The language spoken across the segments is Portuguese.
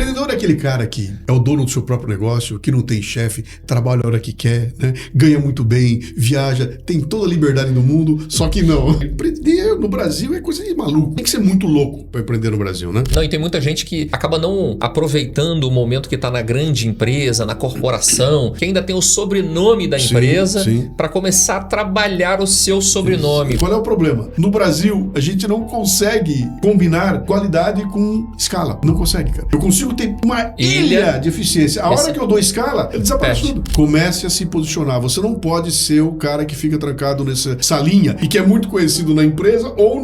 Empreendedor é aquele cara que é o dono do seu próprio negócio, que não tem chefe, trabalha a hora que quer, né? Ganha muito bem, viaja, tem toda a liberdade do mundo, só que não. Empreender no Brasil é coisa de maluco. Tem que ser muito louco para empreender no Brasil, né? Não, e tem muita gente que acaba não aproveitando o momento que está na grande empresa, na corporação, que ainda tem o sobrenome da empresa para começar a trabalhar o seu sobrenome. Qual é o problema? No Brasil, a gente não consegue combinar qualidade com escala. Não consegue, cara. Eu consigo ter uma ilha de eficiência. A hora que eu dou escala, ele desaparece tudo. Comece a se posicionar. Você não pode ser o cara que fica trancado nessa salinha e que é muito conhecido na empresa ou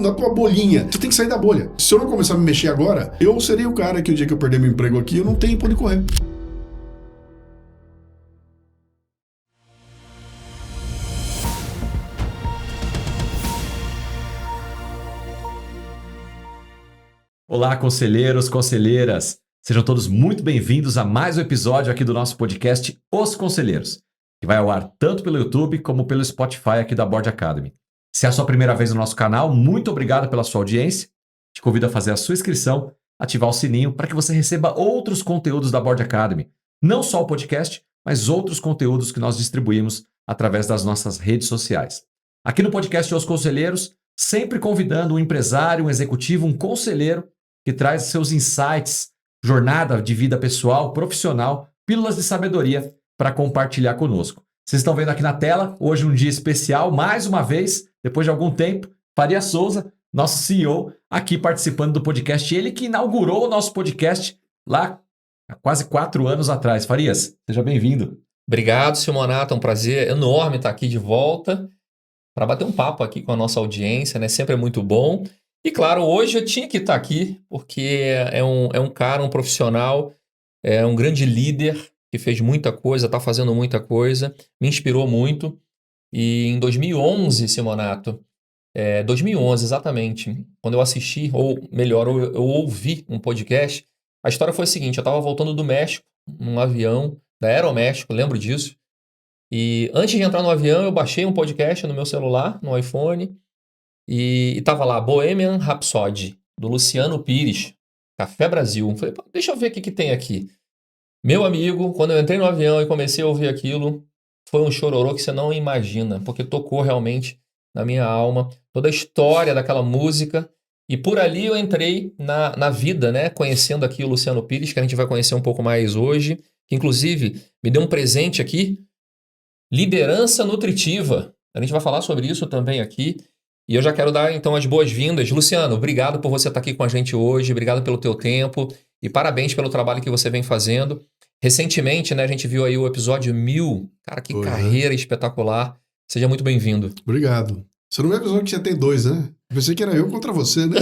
na tua bolinha. Você tem que sair da bolha. Se eu não começar a me mexer agora, eu serei o cara que o dia que eu perder meu emprego aqui, eu não tenho pra onde correr. Olá, conselheiros, conselheiras. Sejam todos muito bem-vindos a mais um episódio aqui do nosso podcast Os Conselheiros, que vai ao ar tanto pelo YouTube como pelo Spotify aqui da Board Academy. Se é a sua primeira vez no nosso canal, muito obrigado pela sua audiência. Te convido a fazer a sua inscrição, ativar o sininho para que você receba outros conteúdos da Board Academy. Não só o podcast, mas outros conteúdos que nós distribuímos através das nossas redes sociais. Aqui no podcast Os Conselheiros, sempre convidando um empresário, um executivo, um conselheiro que traz seus insights, jornada de vida pessoal, profissional, pílulas de sabedoria para compartilhar conosco. Vocês estão vendo aqui na tela, hoje um dia especial, mais uma vez, depois de algum tempo, Faria Souza, nosso CEO, aqui participando do podcast. Ele que inaugurou o nosso podcast lá há quase 4 anos atrás. Farias, seja bem-vindo. Obrigado, Simonato. É um prazer enorme estar aqui de volta para bater um papo aqui com a nossa audiência, né? Sempre é muito bom. E claro, hoje eu tinha que estar aqui porque é um cara, um profissional, é um grande líder que fez muita coisa, está fazendo muita coisa, me inspirou muito. E em 2011, Simonato, 2011 exatamente, quando eu assisti, ou melhor, eu ouvi um podcast, a história foi a seguinte: eu estava voltando do México, num avião da Aeroméxico, lembro disso. E antes de entrar no avião, eu baixei um podcast no meu celular, no iPhone, e tava lá, Bohemian Rhapsody, do Luciano Pires, Café Brasil. Falei, deixa eu ver o que tem aqui. Meu amigo, quando eu entrei no avião e comecei a ouvir aquilo, foi um chororô que você não imagina, porque tocou realmente na minha alma toda a história daquela música. E por ali eu entrei na vida, né? Conhecendo aqui o Luciano Pires, que a gente vai conhecer um pouco mais hoje, que inclusive me deu um presente aqui, liderança nutritiva. A gente vai falar sobre isso também aqui. E eu já quero dar, então, as boas-vindas. Luciano, obrigado por você estar aqui com a gente hoje. Obrigado pelo teu tempo. E parabéns pelo trabalho que você vem fazendo. Recentemente, né, a gente viu aí o episódio 1000. Cara, que carreira espetacular. Seja muito bem-vindo. Obrigado. Você não me avisou que já tem 2, né? Eu pensei que era eu contra você, né?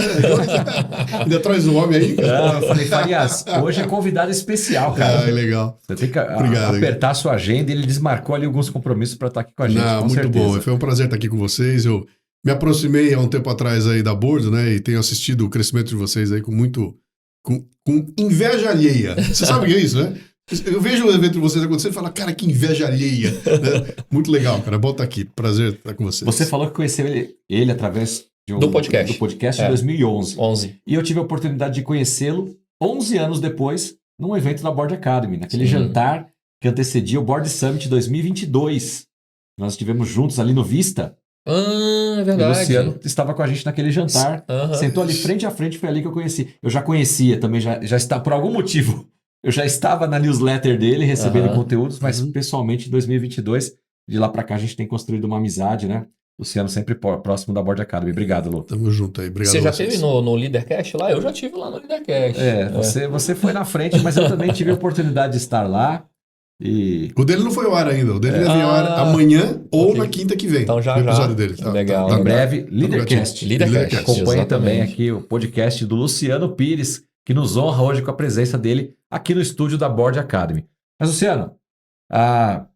Ainda traz um homem aí, cara. Eu falei, Farias, hoje é convidado especial, cara. Legal. Você tem que apertar a sua agenda. Ele desmarcou ali alguns compromissos para estar aqui com a gente. Não, muito certeza. bom. Foi um prazer estar aqui com vocês. Eu me aproximei há um tempo atrás aí da Board, né? E tenho assistido o crescimento de vocês aí com inveja alheia. Você sabe o que é isso, né? Eu vejo o evento de vocês acontecendo e falo, cara, que inveja alheia. Né? Muito legal, cara. Bom estar aqui. Prazer estar com vocês. Você falou que conheceu ele através do podcast em 2011. E eu tive a oportunidade de conhecê-lo 11 anos depois, num evento da Board Academy, naquele jantar que antecedia o Board Summit 2022. Nós estivemos juntos ali no Vista. É verdade. E o Luciano estava com a gente naquele jantar, sentou ali frente a frente, foi ali que eu conheci. Eu já conhecia também, já está, por algum motivo, eu já estava na newsletter dele, recebendo conteúdos, mas pessoalmente em 2022, de lá para cá a gente tem construído uma amizade, né? Luciano sempre próximo da Board Academy. Obrigado, Lu. Tamo junto aí. Obrigado. Você já esteve no Leadercast lá? Eu já estive lá no Leadercast. Você foi na frente, mas eu também tive a oportunidade de estar lá. E... O dele não foi ao ar ainda. O dele vai vir ao ar amanhã ou na quinta que vem. Então já. O episódio dele. Legal. Em breve, Leadercast. Acompanhe também aqui o podcast do Luciano Pires, que nos honra hoje com a presença dele aqui no estúdio da Board Academy. Mas, Luciano, a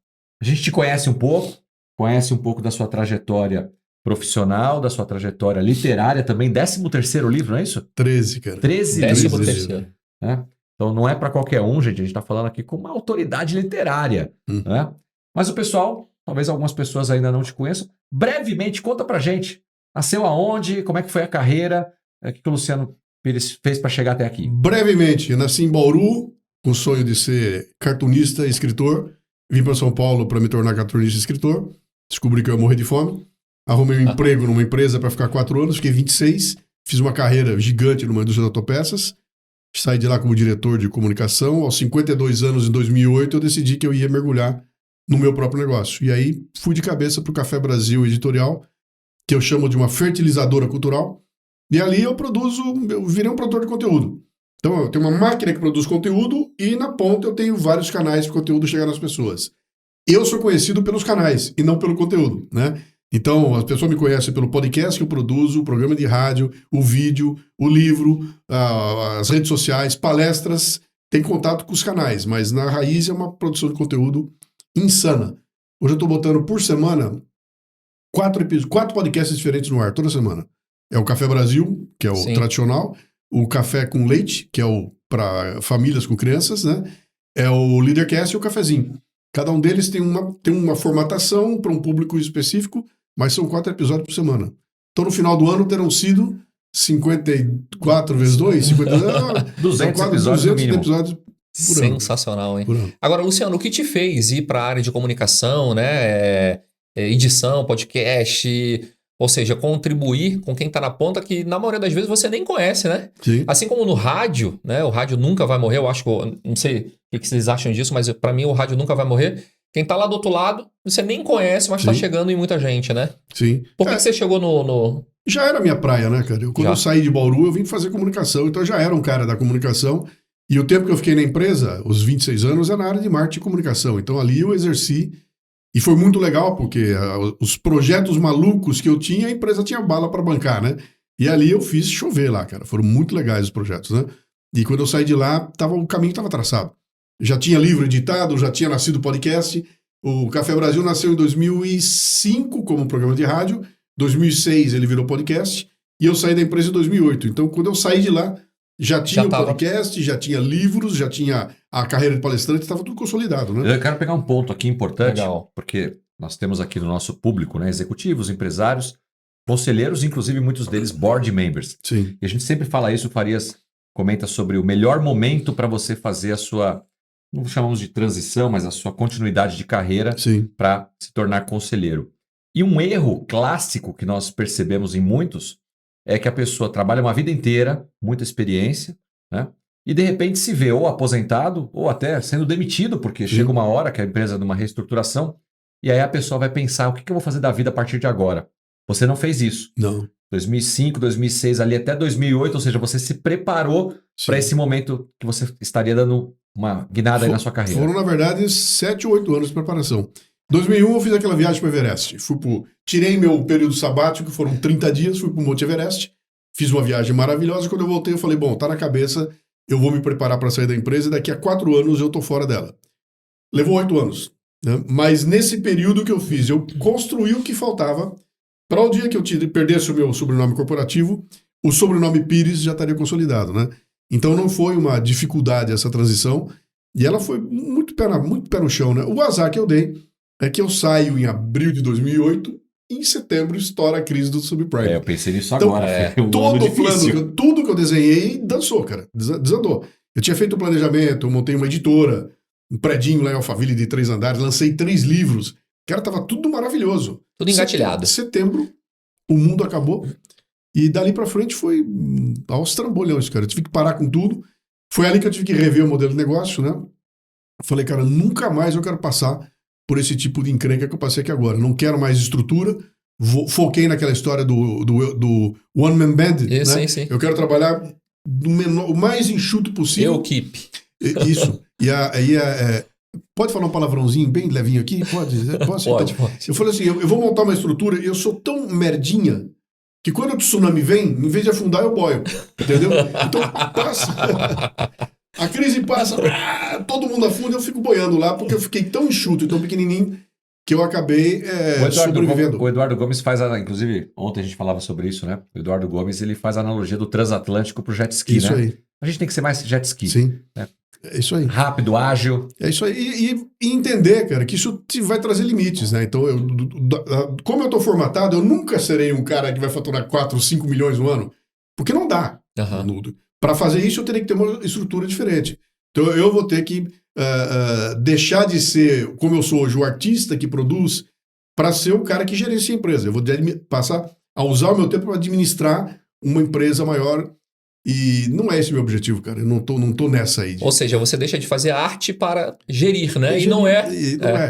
gente te conhece um pouco da sua trajetória profissional, da sua trajetória literária também. 13º livro, não é isso? 13, cara. 13º. Né? Então não é para qualquer um, gente. A gente está falando aqui com uma autoridade literária. Né? Mas o pessoal, talvez algumas pessoas ainda não te conheçam. Brevemente, conta pra gente. Nasceu aonde? Como é que foi a carreira? O que o Luciano Pires fez para chegar até aqui? Brevemente, eu nasci em Bauru, com o sonho de ser cartunista e escritor. Vim para São Paulo para me tornar cartunista e escritor. Descobri que eu ia morrer de fome. Arrumei um emprego numa empresa para ficar 4 anos, fiquei 26. Fiz uma carreira gigante numa indústria de autopeças. Saí de lá como diretor de comunicação. Aos 52 anos, em 2008, eu decidi que eu ia mergulhar no meu próprio negócio. E aí fui de cabeça para o Café Brasil Editorial, que eu chamo de uma fertilizadora cultural. E ali eu virei um produtor de conteúdo. Então eu tenho uma máquina que produz conteúdo e na ponta eu tenho vários canais para o conteúdo chegar nas pessoas. Eu sou conhecido pelos canais e não pelo conteúdo, né? Então as pessoas me conhecem pelo podcast que eu produzo, o programa de rádio, o vídeo, o livro, as redes sociais, palestras. Tem contato com os canais, mas na raiz é uma produção de conteúdo insana. Hoje eu estou botando por semana 4 podcasts diferentes no ar, toda semana. É o Café Brasil, que é o tradicional, o Café com Leite, que é o para famílias com crianças, né? É o Leadercast e o Cafezinho. Cada um deles tem uma formatação para um público específico, mas são 4 episódios por semana. Então no final do ano terão sido 54 vezes 2, 200 episódios no mínimo. Episódios por Sensacional, hein? Agora, Luciano, o que te fez ir para a área de comunicação, né? Edição, podcast, ou seja, contribuir com quem está na ponta que, na maioria das vezes, você nem conhece, né? Sim. Assim como no rádio, né? O rádio nunca vai morrer, eu acho que... Não sei o que vocês acham disso, mas para mim o rádio nunca vai morrer. Quem está lá do outro lado, você nem conhece, mas está chegando em muita gente, né? Sim. Por que você chegou no... Já era minha praia, né, cara? Quando eu saí de Bauru, eu vim fazer comunicação, então eu já era um cara da comunicação. E o tempo que eu fiquei na empresa, os 26 anos, era na área de marketing e comunicação. Então ali eu exerci. E foi muito legal, porque os projetos malucos que eu tinha, a empresa tinha bala para bancar, né? E ali eu fiz chover lá, cara. Foram muito legais os projetos, né? E quando eu saí de lá, o caminho estava traçado. Já tinha livro editado, já tinha nascido podcast. O Café Brasil nasceu em 2005 como programa de rádio. 2006 ele virou podcast. E eu saí da empresa em 2008. Então, quando eu saí de lá, já tinha podcast, já tinha livros, já tinha a carreira de palestrante, estava tudo consolidado, né? Eu quero pegar um ponto aqui importante, porque nós temos aqui no nosso público, né, executivos, empresários, conselheiros, inclusive muitos deles board members. Sim. E a gente sempre fala isso, o Farias comenta sobre o melhor momento para você fazer a sua, não chamamos de transição, mas a sua continuidade de carreira para se tornar conselheiro. E um erro clássico que nós percebemos em muitos é que a pessoa trabalha uma vida inteira, muita experiência, né? E de repente se vê ou aposentado ou até sendo demitido, porque chega uma hora que a empresa é numa reestruturação e aí a pessoa vai pensar, o que eu vou fazer da vida a partir de agora? Você não fez isso. Não. 2005, 2006, ali até 2008, ou seja, você se preparou para esse momento que você estaria dando uma guinada aí na sua carreira. Foram, na verdade, 7 ou 8 anos de preparação. Em 2001 eu fiz aquela viagem para o Everest. Tirei meu período sabático, que foram 30 dias, fui para o Monte Everest, fiz uma viagem maravilhosa. Quando eu voltei, eu falei, bom, tá na cabeça, eu vou me preparar para sair da empresa e daqui a 4 anos eu tô fora dela. Levou 8 anos. Né? Mas nesse período que eu fiz, eu construí o que faltava para o dia que eu perdesse o meu sobrenome corporativo, o sobrenome Pires já estaria consolidado, né? Então não foi uma dificuldade essa transição e ela foi muito pé no chão, né? O azar que eu dei é que eu saio em abril de 2008 e em setembro estoura a crise do subprime. Eu pensei nisso agora. Tudo que eu desenhei dançou, cara. Desandou. Eu tinha feito um planejamento, eu montei uma editora, um predinho lá em Alphaville de 3 andares, lancei 3 livros. Cara, tava tudo maravilhoso. Tudo engatilhado. Setembro, o mundo acabou. E dali pra frente foi aos trambolhões, cara. Eu tive que parar com tudo. Foi ali que eu tive que rever o modelo de negócio, né? Eu falei, cara, nunca mais eu quero passar por esse tipo de encrenca que eu passei aqui agora. Não quero mais estrutura. Foquei naquela história do One Man Band. Isso, né? sim. Eu quero trabalhar o mais enxuto possível. Eu keep. Isso. E aí pode falar um palavrãozinho bem levinho aqui? Pode. Pode. Eu falei assim, eu vou montar uma estrutura e eu sou tão merdinha que quando o tsunami vem, em vez de afundar, eu boio. Entendeu? Então passa. A crise passa, todo mundo afunda, eu fico boiando lá, porque eu fiquei tão enxuto e tão pequenininho que eu acabei sobrevivendo. O Eduardo Gomes faz, inclusive, ontem a gente falava sobre isso, né? O Eduardo Gomes, ele faz a analogia do transatlântico pro jet ski, isso né? Aí. A gente tem que ser mais jet ski. Sim, né? É isso aí. Rápido, ágil. É isso aí. E entender, cara, que isso vai trazer limites, né? Então, como eu tô formatado, eu nunca serei um cara que vai faturar 4, 5 milhões no ano, porque não dá. Uhum. Para fazer isso, eu teria que ter uma estrutura diferente. Então, eu vou ter que deixar de ser, como eu sou hoje, o artista que produz, para ser o cara que gerencia a empresa. Eu vou passar a usar o meu tempo para administrar uma empresa maior. E não é esse o meu objetivo, cara. Eu não tô nessa aí. Ou seja, você deixa de fazer arte para gerir, né? E não é...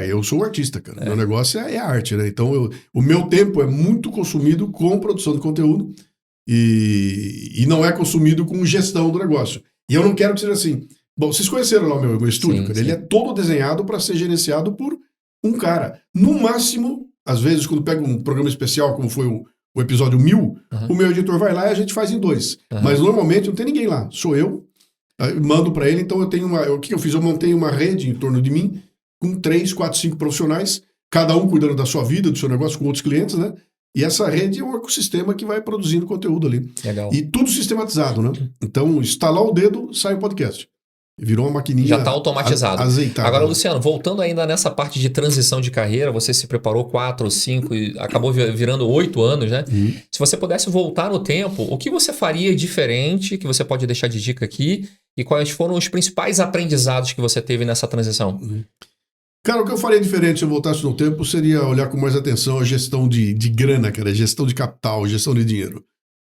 Eu sou um artista, cara. Meu negócio é arte, né? Então, o meu tempo é muito consumido com produção de conteúdo e não é consumido com gestão do negócio. E eu não quero que seja assim. Bom, vocês conheceram lá o meu estúdio, cara? Ele é todo desenhado para ser gerenciado por um cara. No máximo, às vezes, quando pega um programa especial, como foi o episódio 1000, o meu editor vai lá e a gente faz em 2. Mas normalmente não tem ninguém lá. Sou eu, mando para ele. Então eu tenho o que eu fiz? Eu montei uma rede em torno de mim com 3, 4, 5 profissionais, cada um cuidando da sua vida, do seu negócio com outros clientes, né? E essa rede é um ecossistema que vai produzindo conteúdo ali. Legal. E tudo sistematizado, né? Então, instalar o dedo, sai o podcast. Virou uma maquininha. Já está automatizado. Azeitada. Agora, Luciano, voltando ainda nessa parte de transição de carreira, você se preparou 4 ou 5 e acabou virando 8 anos, né? Se você pudesse voltar no tempo, o que você faria diferente, que você pode deixar de dica aqui, e quais foram os principais aprendizados que você teve nessa transição? Cara, o que eu faria diferente se eu voltasse no tempo seria olhar com mais atenção a gestão de grana, cara, gestão de capital, gestão de dinheiro.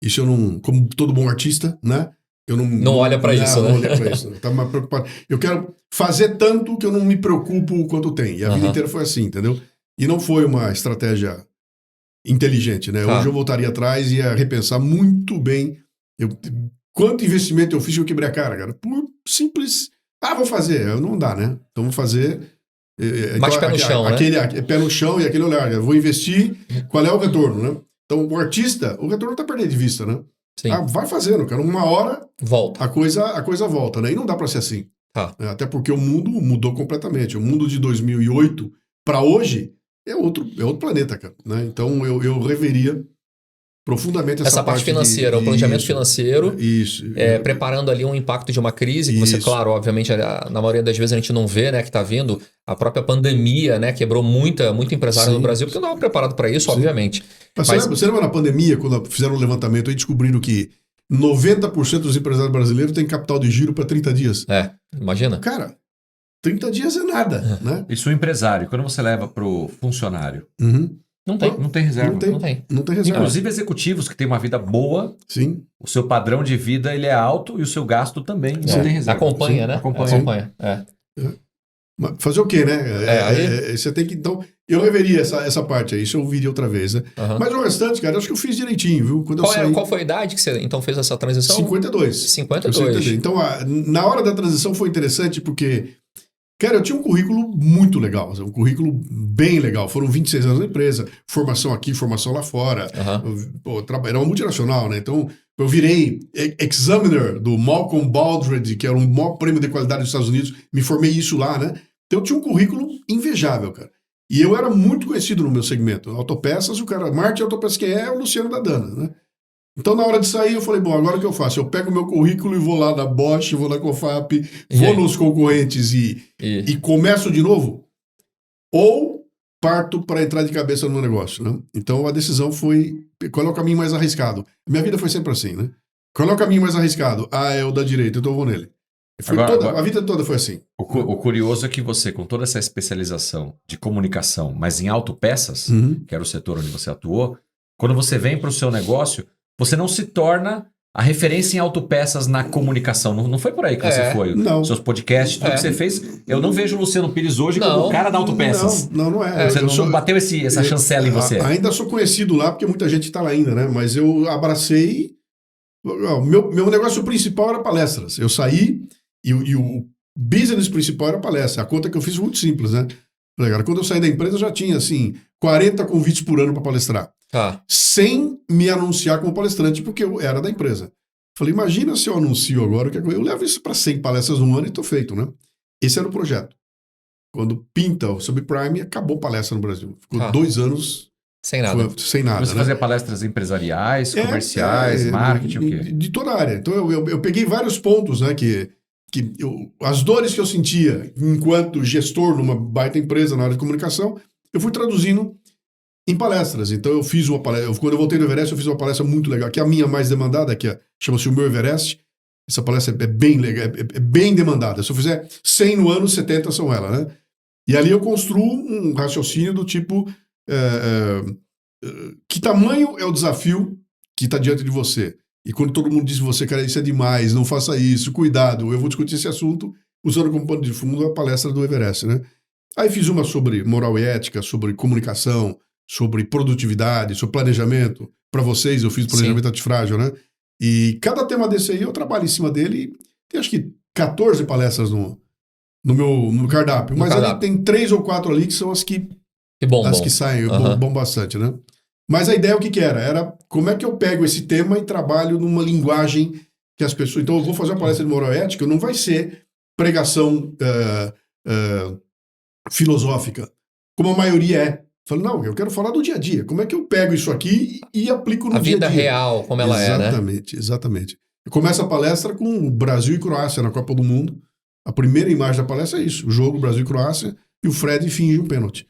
Isso eu não, como todo bom artista, né? Eu não olha para isso, né? Não olha para isso. Tá mais preocupado. Eu quero fazer tanto que eu não me preocupo quanto tem. E a vida inteira foi assim, entendeu? E não foi uma estratégia inteligente, né? Hoje eu voltaria atrás e ia repensar muito bem quanto investimento eu fiz que eu quebrei a cara, cara. Por simples... vou fazer. Não dá, né? Então vou fazer... Mais pé no chão, né? Pé no chão e aquele olhar. Eu vou investir, qual é o retorno, né? Então o artista, o retorno tá perdendo de vista, né? Sim. Vai fazendo, cara. Uma hora volta. A coisa volta, né? E não dá para ser assim. Até porque o mundo mudou completamente. O mundo de 2008 para hoje é outro planeta, cara. Né? Então eu reveria profundamente essa parte financeira, o planejamento financeiro, preparando ali um impacto de uma crise, que você, claro, obviamente, na maioria das vezes a gente não vê, né, que está vindo. A própria pandemia, né, quebrou muito empresário no Brasil, porque não estava preparado para isso, obviamente. Mas você lembra na pandemia, quando fizeram um levantamento e descobriram que 90% dos empresários brasileiros têm capital de giro para 30 dias? Imagina. Cara, 30 dias é nada, né? Isso o empresário, quando você leva para o funcionário... Não tem reserva. Não tem reserva. Inclusive executivos que têm uma vida boa, sim. O seu padrão de vida ele é alto e o seu gasto também não tem reserva. Acompanha, né? Acompanha. Mas fazer o quê, né? Você tem que... Então, eu reveria essa parte aí, isso eu viria outra vez, né? Mas o restante, cara, eu acho que eu fiz direitinho, viu? Quando qual foi a idade que você então fez essa transição? 52. 52. Então, na hora da transição foi interessante porque... Cara, eu tinha um currículo muito legal, um currículo bem legal. Foram 26 anos na empresa, formação aqui, formação lá fora. Era uma multinacional, né? Então, eu virei examiner do Malcolm Baldrige, que era o maior prêmio de qualidade dos Estados Unidos. Me formei isso lá, né? Então, eu tinha um currículo invejável, cara. E eu era muito conhecido no meu segmento. Autopeças, marketing autopeças, que é o Luciano da Dana, né? Então, na hora de sair, eu falei, bom, agora o que eu faço? Eu pego o meu currículo e vou lá na Bosch, vou na Cofap, vou nos concorrentes e começo de novo? Ou parto para entrar de cabeça no meu negócio, né? Então, a decisão foi, qual é o caminho mais arriscado? Minha vida foi sempre assim, né? Qual é o caminho mais arriscado? É o da direita, então eu vou nele. A vida toda foi assim. O curioso é que você, com toda essa especialização de comunicação, mas em autopeças, que era o setor onde você atuou, quando você vem para o seu negócio... Você não se torna a referência em autopeças na comunicação. Não foi por aí que você foi. Não. Seus podcasts, tudo que você fez. Eu não vejo o Luciano Pires hoje como o cara da autopeças. Não é. Você não bateu essa chancela em você. Ainda sou conhecido lá, porque muita gente está lá ainda, né? Mas eu abracei... Meu negócio principal era palestras. Eu saí e o business principal era palestra. A conta que eu fiz foi muito simples, né? Quando eu saí da empresa, eu já tinha, assim, 40 convites por ano para palestrar. Sem me anunciar como palestrante, porque eu era da empresa. Falei, imagina se eu anuncio agora, eu levo isso para 100 palestras no ano e estou feito, né? Esse era o projeto. Quando pinta o Subprime, acabou palestra no Brasil. Ficou 2 anos sem nada. Você fazia palestras empresariais, comerciais, marketing, o quê? De toda a área. Então eu peguei vários pontos, né, as dores que eu sentia enquanto gestor numa baita empresa na área de comunicação, eu fui traduzindo em palestras. Então eu fiz uma palestra, quando eu voltei do Everest, eu fiz uma palestra muito legal, que é a minha mais demandada, chama-se o meu Everest. Essa palestra é bem legal, é bem demandada. Se eu fizer 100 no ano, 70 são ela, né? E ali eu construo um raciocínio do tipo, que tamanho é o desafio que está diante de você? E quando todo mundo diz de você, cara, isso é demais, não faça isso, cuidado, eu vou discutir esse assunto usando como pano de fundo a palestra do Everest, né? Aí fiz uma sobre moral e ética, sobre comunicação, sobre produtividade, sobre planejamento. Para vocês, eu fiz planejamento antifrágil, né? E cada tema desse aí eu trabalho em cima dele. Tem acho que 14 palestras no meu cardápio. Mas ali tem 3 ou 4 ali que são as que saem, bom bastante, né? Mas a ideia o que era? Era como é que eu pego esse tema e trabalho numa linguagem que as pessoas... Então eu vou fazer uma palestra de moral e ética, não vai ser pregação filosófica, como a maioria é. Falei, não, eu quero falar do dia a dia. Como é que eu pego isso aqui e aplico no dia a dia? A vida real, como ela é, né? Exatamente. Começa a palestra com Brasil e Croácia na Copa do Mundo. A primeira imagem da palestra é isso. O jogo Brasil e Croácia e o Fred finge um pênalti.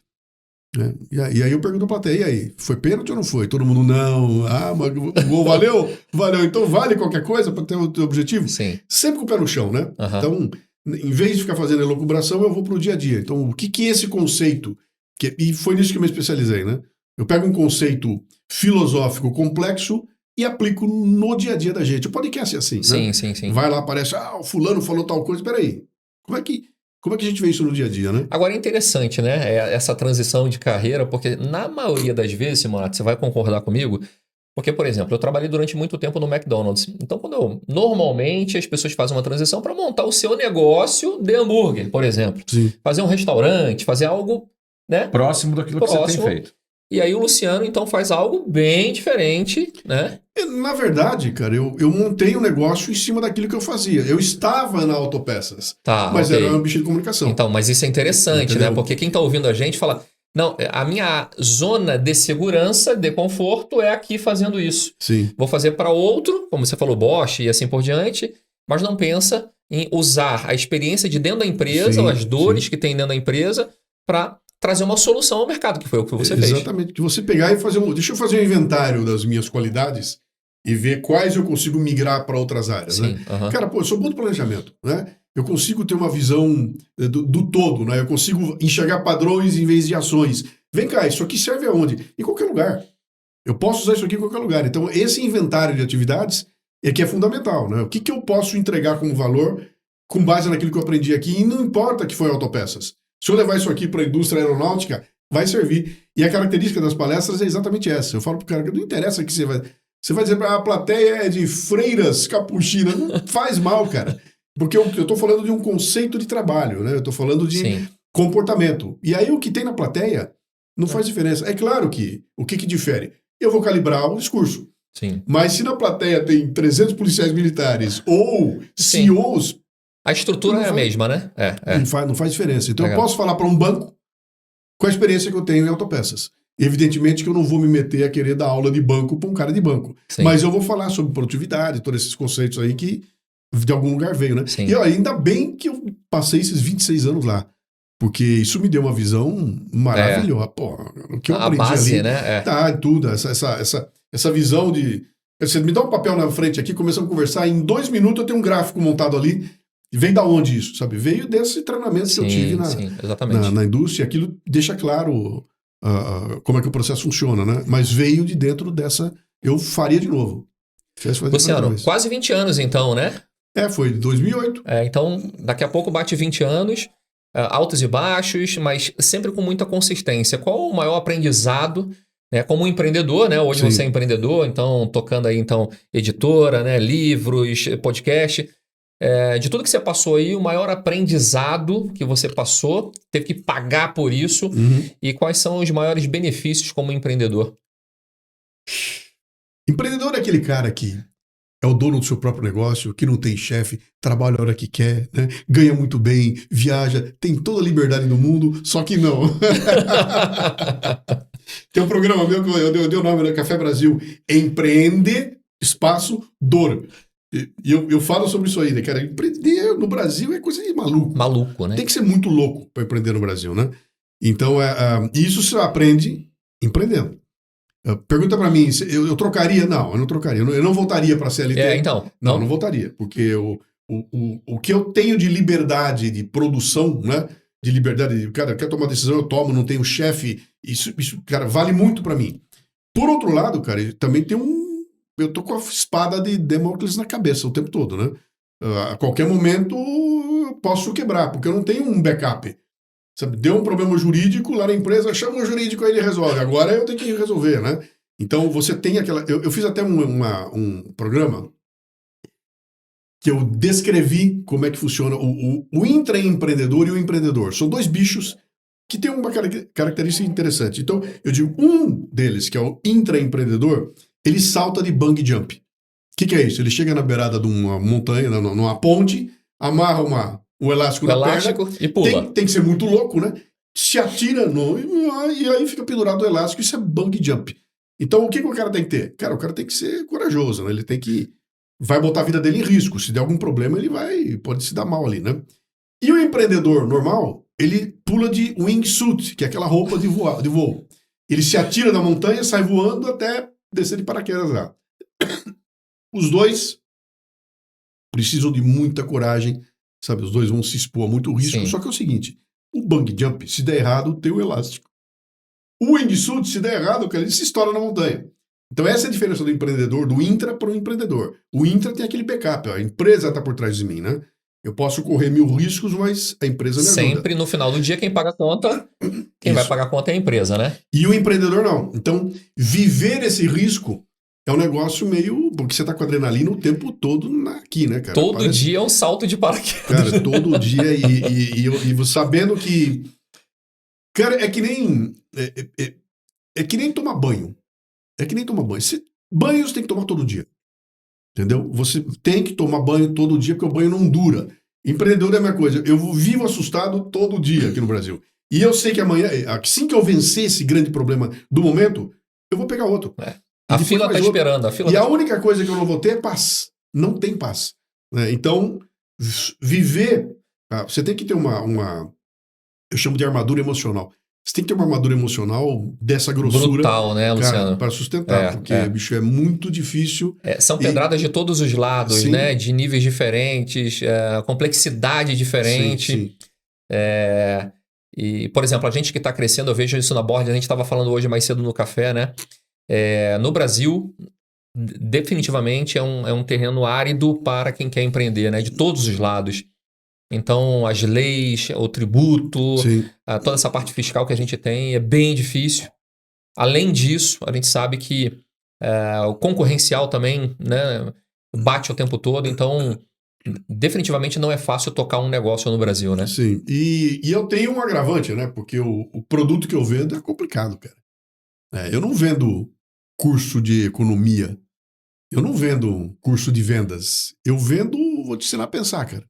E aí eu pergunto à plateia, e aí, foi pênalti ou não foi? Todo mundo, não. Ah, mas o gol valeu? Valeu. Então vale qualquer coisa para ter o teu objetivo? Sim. Sempre com o pé no chão, né? Então, em vez de ficar fazendo elucubração, eu vou pro dia a dia. Então, o que é esse conceito? E foi nisso que eu me especializei, né? Eu pego um conceito filosófico complexo e aplico no dia a dia da gente. O podcast é assim, sim, né? Sim. Vai lá, aparece, o fulano falou tal coisa. Peraí, como é que a gente vê isso no dia a dia, né? Agora é interessante, né? Essa transição de carreira, porque na maioria das vezes, Simonato, você vai concordar comigo, porque, por exemplo, eu trabalhei durante muito tempo no McDonald's. Então, normalmente as pessoas fazem uma transição para montar o seu negócio de hambúrguer, por exemplo. Sim. Fazer um restaurante, fazer algo, né? Próximo daquilo que você tem feito. E aí o Luciano, então, faz algo bem diferente, né? Na verdade, cara, eu montei um negócio em cima daquilo que eu fazia. Eu estava na Autopeças, mas era um bicho de comunicação. Então, mas isso é interessante, entendeu? né? Porque quem está ouvindo a gente fala, não, a minha zona de segurança, de conforto é aqui fazendo isso. Sim. Vou fazer para outro, como você falou, Bosch e assim por diante, mas não pensa em usar a experiência de dentro da empresa, ou as dores que tem dentro da empresa, para trazer uma solução ao mercado, que foi o que você fez. Exatamente. Que você pegar e fazer deixa eu fazer um inventário das minhas qualidades e ver quais eu consigo migrar para outras áreas, Sim, né? Cara, eu sou bom de planejamento, né? Eu consigo ter uma visão do todo, né? Eu consigo enxergar padrões em vez de ações. Vem cá, isso aqui serve aonde? Em qualquer lugar. Eu posso usar isso aqui em qualquer lugar. Então, esse inventário de atividades é que é fundamental, né? O que eu posso entregar como valor com base naquilo que eu aprendi aqui, e não importa que foi Autopeças. Se eu levar isso aqui para a indústria aeronáutica, vai servir. E a característica das palestras é exatamente essa. Eu falo pro cara que não interessa que você vai dizer para a plateia é de freiras capuchinas. Não faz mal, cara. Porque eu estou falando de um conceito de trabalho, né? Eu estou falando de comportamento. E aí o que tem na plateia não faz diferença. É claro que o que difere? Eu vou calibrar o discurso. Sim. Mas se na plateia tem 300 policiais militares ou CEOs... A estrutura é a mesma, né? Não faz diferença. Então eu posso falar para um banco com a experiência que eu tenho em Autopeças. Evidentemente que eu não vou me meter a querer dar aula de banco para um cara de banco. Sim. Mas eu vou falar sobre produtividade, todos esses conceitos aí que de algum lugar veio, né? Sim. E ainda bem que eu passei esses 26 anos lá. Porque isso me deu uma visão maravilhosa. Pô, o que eu aprendi base, ali, né? Tudo. Essa visão de... Você me dá um papel na frente aqui, começamos a conversar, em 2 minutos eu tenho um gráfico montado ali. E vem da onde isso, sabe? Veio desse treinamento que eu tive na indústria. Aquilo deixa claro como é que o processo funciona, né? Mas veio de dentro dessa... Eu faria de novo. Luciano, quase 20 anos então, né? Foi de 2008. Então, daqui a pouco bate 20 anos, altos e baixos, mas sempre com muita consistência. Qual o maior aprendizado, né? Como empreendedor, né? Hoje você é empreendedor, então tocando aí editora, né? Livros, podcast... de tudo que você passou aí, o maior aprendizado que você passou, teve que pagar por isso, e quais são os maiores benefícios como empreendedor? Empreendedor é aquele cara que é o dono do seu próprio negócio, que não tem chefe, trabalha a hora que quer, né? Ganha muito bem, viaja, tem toda a liberdade do mundo, só que não. Tem um programa meu que eu dei o nome, né? Café Brasil, Empreende, Espaço, Dor. E eu falo sobre isso aí, né, cara? Empreender no Brasil é coisa de maluco. Maluco, né? Tem que ser muito louco para empreender no Brasil, né? Então, isso você aprende empreendendo. Pergunta para mim, eu trocaria? Não, eu não trocaria. Eu não voltaria para a CLT. Então. Não voltaria. Porque o que eu tenho de liberdade de produção, né? De liberdade de, cara, quer tomar decisão, eu tomo, não tenho chefe. Isso, cara, vale muito para mim. Por outro lado, cara, também tem eu tô com a espada de Damocles na cabeça o tempo todo, né? A qualquer momento eu posso quebrar, porque eu não tenho um backup. Sabe? Deu um problema jurídico lá na empresa, chama o jurídico, aí ele resolve. Agora eu tenho que resolver, né? Então você tem aquela... Eu fiz até um programa que eu descrevi como é que funciona o intraempreendedor e o empreendedor. São dois bichos que têm uma característica interessante. Então, eu digo, um deles, que é o intraempreendedor, ele salta de bungee jump. O que é isso? Ele chega na beirada de uma montanha, numa ponte, amarra um elástico na perna, e pula. Tem que ser muito louco, né? Se atira e aí fica pendurado o elástico. Isso é bungee jump. Então, o que o cara tem que ter? Cara, o cara tem que ser corajoso, né? Ele tem que... Vai botar a vida dele em risco. Se der algum problema, ele pode se dar mal ali, né? E o empreendedor normal, ele pula de wingsuit, que é aquela roupa de voo. Ele se atira da montanha, sai voando até descer de paraquedas lá. Os dois precisam de muita coragem, sabe? Os dois vão se expor a muito risco. Sim. Só que é o seguinte, o bungee jump, se der errado, tem o elástico. O wingsuit, se der errado, cara, ele se estoura na montanha. Então essa é a diferença do empreendedor, do intra para o empreendedor. O intra tem aquele backup, a empresa está por trás de mim, né? Eu posso correr 1000 riscos, mas a empresa me ajuda. Sempre no final do dia, quem paga a conta, quem vai pagar a conta é a empresa, né? E o empreendedor não. Então, viver esse risco é um negócio meio... Porque você tá com adrenalina o tempo todo aqui, né, cara? Todo dia é um salto de paraquedas. Cara, todo dia e sabendo que... Cara, é que nem... É que nem tomar banho. É que nem tomar banho. Banho você tem que tomar todo dia. Entendeu? Você tem que tomar banho todo dia, porque o banho não dura. Empreendedor é a mesma coisa. Eu vivo assustado todo dia aqui no Brasil. E eu sei que amanhã, assim que eu vencer esse grande problema do momento, eu vou pegar outro. A fila tá esperando. A única coisa que eu não vou ter é paz. Não tem paz. Então, viver... Você tem que ter uma... Eu chamo de armadura emocional. Você tem que ter uma armadura emocional dessa grossura. Brutal, né, Luciano? Para sustentar, porque, bicho, é muito difícil. São pedradas de todos os lados, sim, né? De níveis diferentes, complexidade diferente. Sim. E, por exemplo, a gente que está crescendo, eu vejo isso na Board, a gente estava falando hoje mais cedo no café, né? No Brasil, definitivamente é um terreno árido para quem quer empreender, né? De todos os lados. Então, as leis, o tributo, toda essa parte fiscal que a gente tem é bem difícil. Além disso, a gente sabe que o concorrencial também, né, bate o tempo todo. Então, definitivamente não é fácil tocar um negócio no Brasil, né? Sim. E eu tenho um agravante, né? Porque o produto que eu vendo é complicado, cara. Eu não vendo curso de economia. Eu não vendo curso de vendas. Eu vendo, vou te ensinar a pensar, cara.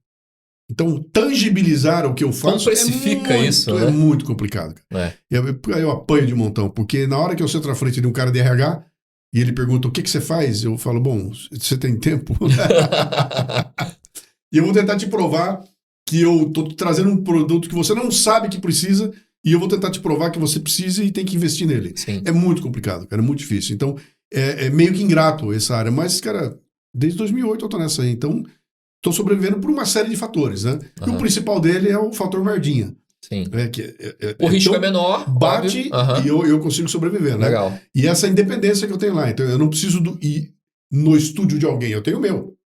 Então, tangibilizar o que eu faço precifica isso, né? É muito complicado. Eu apanho de montão, porque na hora que eu sento na frente de um cara de RH e ele pergunta o que você faz, eu falo, bom, você tem tempo? E eu vou tentar te provar que eu tô trazendo um produto que você não sabe que precisa e eu vou tentar te provar que você precisa e tem que investir nele. Sim. É muito complicado, cara, é muito difícil. Então, é meio que ingrato essa área, mas, cara, desde 2008 eu tô nessa aí, então... Estou sobrevivendo por uma série de fatores, né? E o principal dele é o fator merdinha. Sim. O risco é menor. Bate e eu consigo sobreviver, né? Legal. E essa independência que eu tenho lá. Então, eu não preciso ir no estúdio de alguém. Eu tenho o meu.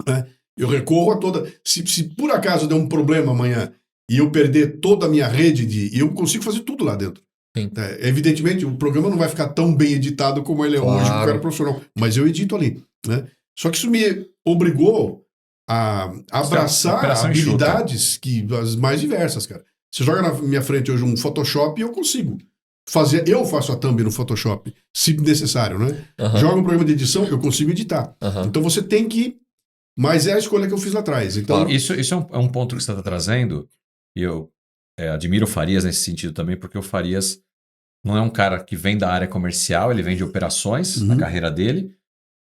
Né? Eu recorro a toda... Se por acaso der um problema amanhã e eu perder toda a minha rede eu consigo fazer tudo lá dentro. Sim. Evidentemente, o programa não vai ficar tão bem editado como ele é hoje, com o cara profissional. Mas eu edito ali, né? Só que isso me obrigou a abraçar habilidades as mais diversas, cara. Você joga na minha frente hoje um Photoshop e eu consigo fazer. Eu faço a thumb no Photoshop, se necessário, né? Joga um programa de edição, eu consigo editar. Então você tem que... Mas é a escolha que eu fiz lá atrás. Então... Isso é um ponto que você está trazendo, e eu admiro o Farias nesse sentido também, porque o Farias não é um cara que vem da área comercial, ele vem de operações na carreira dele.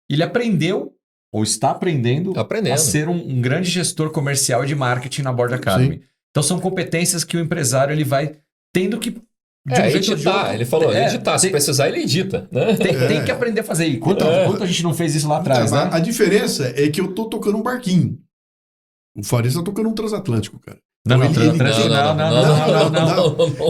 Ele aprendeu ou está aprendendo a ser um grande gestor comercial e de marketing na Board Academy. Sim. Então são competências que o empresário ele vai tendo que de um jeito ou de editar. outro. Ele falou, editar. Se precisar, ele edita. Né? Tem que aprender a fazer. E quanto a gente não fez isso lá atrás, né? A diferença é que eu tô tocando um barquinho. O Farias tá tocando um transatlântico, cara. Não.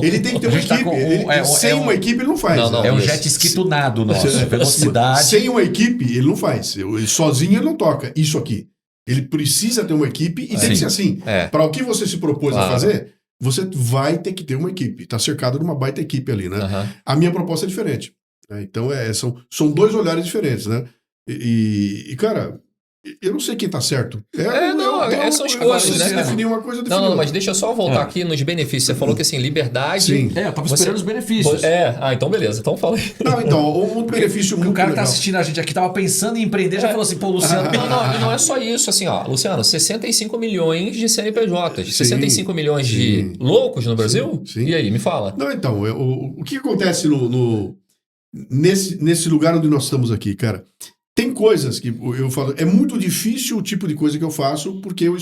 Ele tem que ter uma equipe. Sem uma equipe, ele não faz. É um jet ski tunado nosso. Velocidade. Sem uma equipe, ele não faz. Sozinho, ele não toca. Isso aqui. Ele precisa ter uma equipe e tem que ser assim. Para o que você se propôs a fazer, você vai ter que ter uma equipe. Tá cercado de uma baita equipe ali, né? A minha proposta é diferente. Então, são dois olhares diferentes, né? Cara... Eu não sei quem tá certo. São escolhas, né? Definir uma coisa, não, mas deixa eu só voltar aqui nos benefícios. Você falou que assim, liberdade... Sim. Eu tava esperando os benefícios. Então beleza, então fala aí. Não, então, um benefício muito o cara legal. Tá assistindo a gente aqui, tava pensando em empreender, já falou assim, pô, Luciano... Não é só isso, assim, ó, Luciano, 65 milhões de CNPJs, 65 milhões de loucos no Brasil? Sim. E aí, me fala. Não, então, o que acontece nesse lugar onde nós estamos aqui, cara? Tem coisas que eu falo, é muito difícil o tipo de coisa que eu faço, porque eu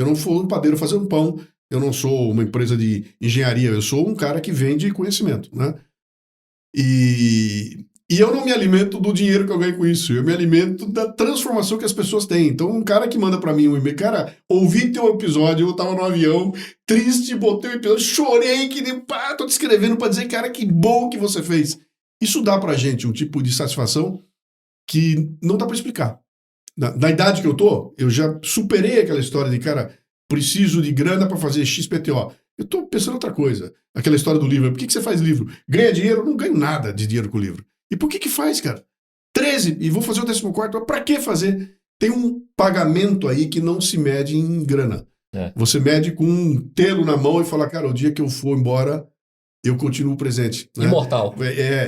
não sou um padeiro fazendo pão, eu não sou uma empresa de engenharia, eu sou um cara que vende conhecimento, né? E eu não me alimento do dinheiro que eu ganho com isso, eu me alimento da transformação que as pessoas têm. Então, um cara que manda pra mim um e-mail, cara, ouvi teu episódio, eu tava no avião, triste, botei o episódio, chorei, tô te escrevendo pra dizer, cara, que bom que você fez. Isso dá pra gente um tipo de satisfação que não dá pra explicar. Na idade que eu tô, eu já superei aquela história de, cara, preciso de grana pra fazer XPTO. Eu tô pensando em outra coisa. Aquela história do livro. Por que você faz livro? Ganha dinheiro? Eu não ganho nada de dinheiro com o livro. E por que faz, cara? 13, e vou fazer o 14º. Pra que fazer? Tem um pagamento aí que não se mede em grana. Você mede com um telo na mão e fala, cara, o dia que eu for embora, eu continuo presente. Né? Imortal.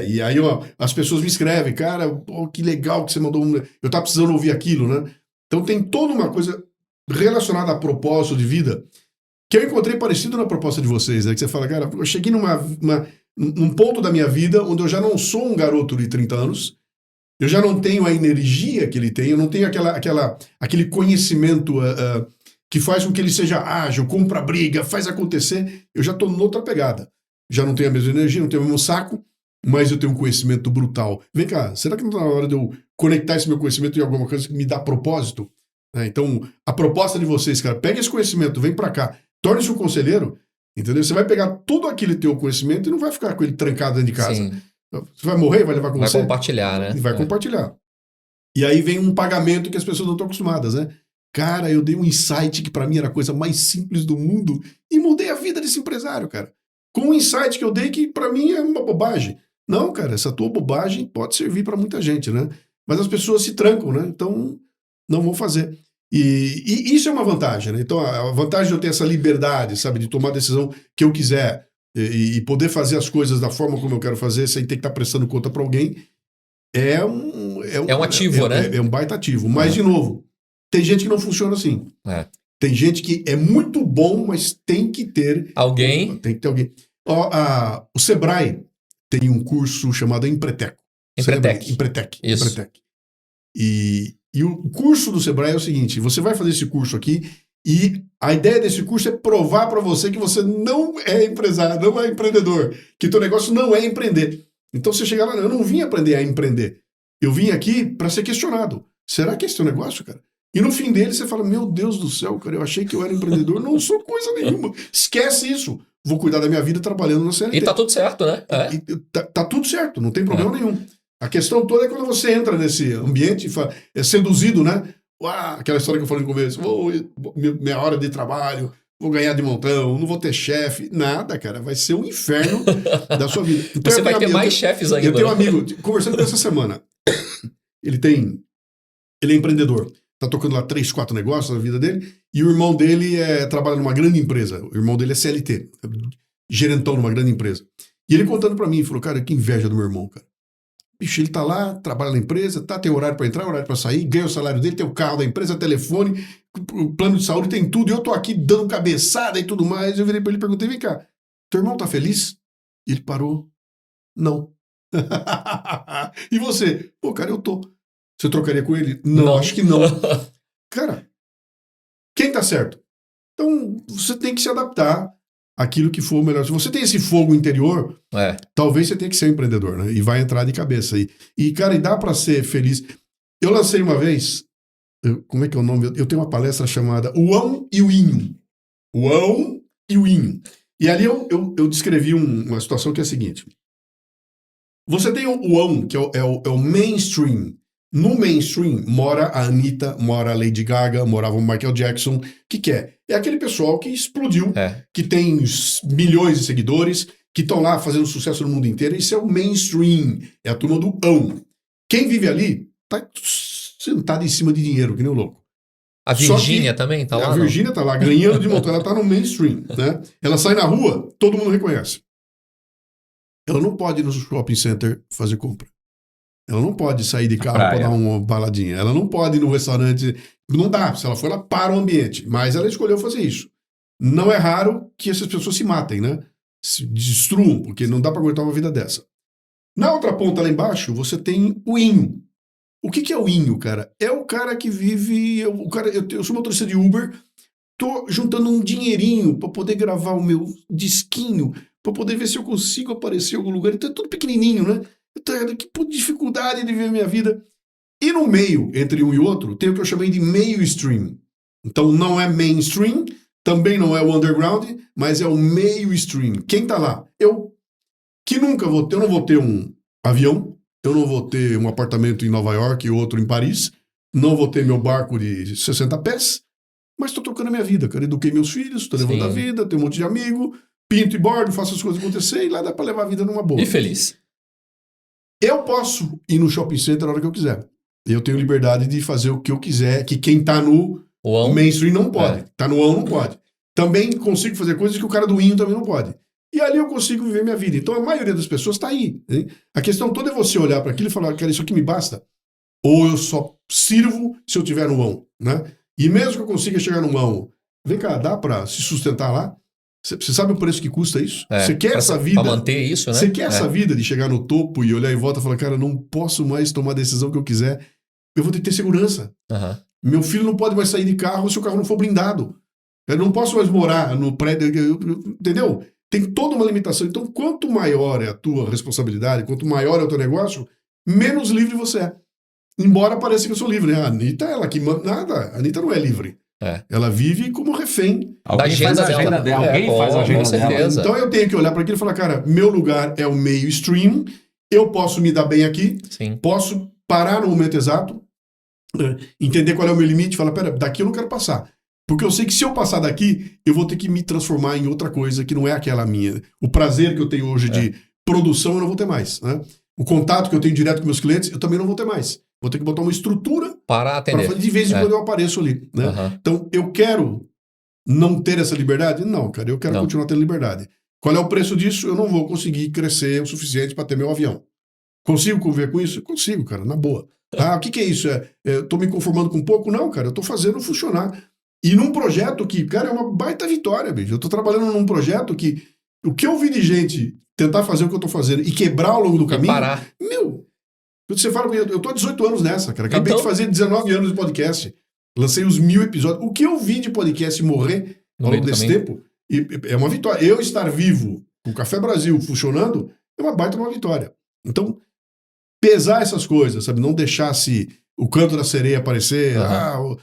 E aí as pessoas me escrevem, cara, pô, que legal que você mandou eu tava precisando ouvir aquilo, né? Então tem toda uma coisa relacionada a propósito de vida que eu encontrei parecido na proposta de vocês, né? Que você fala, cara, eu cheguei num ponto da minha vida onde eu já não sou um garoto de 30 anos, eu já não tenho a energia que ele tem, eu não tenho aquele conhecimento que faz com que ele seja ágil, compra briga, faz acontecer, eu já tô noutra pegada. Já não tenho a mesma energia, não tenho o mesmo saco, mas eu tenho um conhecimento brutal. Vem cá, será que não está na hora de eu conectar esse meu conhecimento em alguma coisa que me dá propósito? Então, a proposta de vocês, cara, pega esse conhecimento, vem para cá, torne-se um conselheiro, entendeu? Você vai pegar todo aquele teu conhecimento e não vai ficar com ele trancado dentro de casa. Sim. Você vai morrer, vai levar com você? Vai compartilhar, né? Vai compartilhar. E aí vem um pagamento que as pessoas não estão acostumadas, né? Cara, eu dei um insight que para mim era a coisa mais simples do mundo e mudei a vida desse empresário, cara. Com um insight que eu dei que pra mim é uma bobagem. Não, cara, essa tua bobagem pode servir pra muita gente, né? Mas as pessoas se trancam, né? Então, não vão fazer. E isso é uma vantagem, né? Então, a vantagem de eu ter essa liberdade, sabe? De tomar a decisão que eu quiser e poder fazer as coisas da forma como eu quero fazer, sem ter que estar prestando conta pra alguém, é um ativo, né? É um baita ativo. Mas, de novo, tem gente que não funciona assim. Tem gente que é muito bom, mas tem que ter alguém. Tem que ter alguém. O Sebrae tem um curso chamado Empretec. Empretec. Isso. Empretec. E o curso do Sebrae é o seguinte: você vai fazer esse curso aqui e a ideia desse curso é provar para você que você não é empresário, não é empreendedor, que teu negócio não é empreender. Então você chega lá, eu não vim aprender a empreender. Eu vim aqui para ser questionado. Será que esse teu negócio, cara? E no fim dele você fala, meu Deus do céu, cara, eu achei que eu era empreendedor, não sou coisa nenhuma. Esquece isso. Vou cuidar da minha vida trabalhando na CLT. E tá tudo certo, né? Tá tudo certo, não tem problema nenhum. A questão toda é quando você entra nesse ambiente, é seduzido, né? Aquela história que eu falei no começo, minha hora de trabalho, vou ganhar de montão, não vou ter chefe, nada, cara, vai ser um inferno da sua vida. Então, você vai ter mais chefes ainda. Eu tenho um amigo, conversando com essa semana, ele é empreendedor. Tá tocando lá 3, 4 negócios na vida dele, e o irmão dele trabalha numa grande empresa. O irmão dele é CLT, gerentão numa grande empresa. E ele contando pra mim, falou, cara, que inveja do meu irmão, cara. Bicho, ele tá lá, trabalha na empresa, tem horário pra entrar, horário pra sair, ganha o salário dele, tem o carro da empresa, telefone, plano de saúde, tem tudo, e eu tô aqui dando cabeçada e tudo mais. Eu virei pra ele e perguntei, vem cá, teu irmão tá feliz? E ele parou, não. E você? Pô, cara, eu tô. Você trocaria com ele? Não, acho que não. Cara, quem tá certo? Então, você tem que se adaptar. aquilo que for melhor. Se você tem esse fogo interior, talvez você tenha que ser um empreendedor, né? E vai entrar de cabeça aí. E, cara, e dá para ser feliz. Eu lancei uma vez, como é que é o nome? Eu tenho uma palestra chamada O Ão e o Inho. O Ão e o Inho. E ali eu descrevi uma situação que é a seguinte. Você tem o Ão, que é o mainstream. No mainstream mora a Anitta, mora a Lady Gaga, morava o Michael Jackson. O que é? É aquele pessoal que explodiu, que tem milhões de seguidores, que estão lá fazendo sucesso no mundo inteiro. Isso é o mainstream, é a turma do Ão. Quem vive ali tá sentado em cima de dinheiro, que nem o louco. A Virgínia também tá lá? A Virgínia tá lá, ganhando de montão. Ela tá no mainstream, né? Ela sai na rua, todo mundo reconhece. Ela não pode ir no shopping center fazer compra. Ela não pode sair de carro para dar uma baladinha. Ela não pode ir no restaurante. Não dá. Se ela for, ela para o ambiente. Mas ela escolheu fazer isso. Não é raro que essas pessoas se matem, né? Se destruam, porque não dá para aguentar uma vida dessa. Na outra ponta lá embaixo, você tem o Inho. O que é o Inho, cara? É o cara que vive... Eu sou motorista de Uber, tô juntando um dinheirinho para poder gravar o meu disquinho, para poder ver se eu consigo aparecer em algum lugar. Então é tudo pequenininho, né? Que dificuldade de ver a minha vida. E no meio, entre um e outro, tem o que eu chamei de meio stream. Então não é mainstream, também não é o underground, mas é o meio stream. Quem tá lá? Eu não vou ter um avião, eu não vou ter um apartamento em Nova York e outro em Paris, não vou ter meu barco de 60 pés, mas tô tocando a minha vida, cara. Eduquei meus filhos, tô levando a vida, tenho um monte de amigo, pinto e bordo, faço as coisas acontecer e lá dá pra levar a vida numa boa. E feliz. Eu posso ir no shopping center na hora que eu quiser. Eu tenho liberdade de fazer o que eu quiser, que quem tá no mainstream não pode. Tá no Ão não pode. Também consigo fazer coisas que o cara do Inho também não pode. E ali eu consigo viver minha vida. Então a maioria das pessoas tá aí. Hein? A questão toda é você olhar para aquilo e falar, cara, isso aqui me basta. Ou eu só sirvo se eu tiver no Ão, né? E mesmo que eu consiga chegar no Ão, vem cá, dá para se sustentar lá? Você sabe o preço que custa isso? Você quer essa vida? Para manter isso, né? Você quer essa vida de chegar no topo e olhar em volta e falar, cara, não posso mais tomar a decisão que eu quiser. Eu vou ter que ter segurança. Meu filho não pode mais sair de carro se o carro não for blindado. Eu não posso mais morar no prédio, entendeu? Tem toda uma limitação. Então, quanto maior é a tua responsabilidade, quanto maior é o teu negócio, menos livre você é. Embora pareça que eu sou livre, né? A Anitta, ela que manda nada. A Anitta não é livre. Ela vive como refém. Alguém faz a agenda dela. Alguém faz a agenda dela. Então eu tenho que olhar para aquilo e falar, cara, meu lugar é o meio stream, eu posso me dar bem aqui, posso parar no momento exato, entender qual é o meu limite, falar, pera, daqui eu não quero passar. Porque eu sei que se eu passar daqui, eu vou ter que me transformar em outra coisa que não é aquela minha. O prazer que eu tenho hoje de produção eu não vou ter mais, né? O contato que eu tenho direto com meus clientes, eu também não vou ter mais. Vou ter que botar uma estrutura para atender. De vez em quando eu apareço ali, né? Então, eu quero não ter essa liberdade? Não, cara, eu quero continuar tendo liberdade. Qual é o preço disso? Eu não vou conseguir crescer o suficiente para ter meu avião. Consigo conviver com isso? Eu consigo, cara, na boa. O que é isso? Eu tô me conformando com pouco? Não, cara, eu tô fazendo funcionar. E num projeto que, cara, é uma baita vitória, bicho. Eu tô trabalhando num projeto que o que eu vi de gente tentar fazer o que eu tô fazendo e quebrar ao longo do caminho... parar. Meu... Você fala, eu tô há 18 anos nessa, cara. Acabei de fazer 19 anos de podcast. Lancei os 1000 episódios. O que eu vi de podcast morrer ao longo desse tempo é uma vitória. Eu estar vivo, com o Café Brasil funcionando, é uma baita uma vitória. Então, pesar essas coisas, sabe? Não deixar-se o canto da sereia aparecer.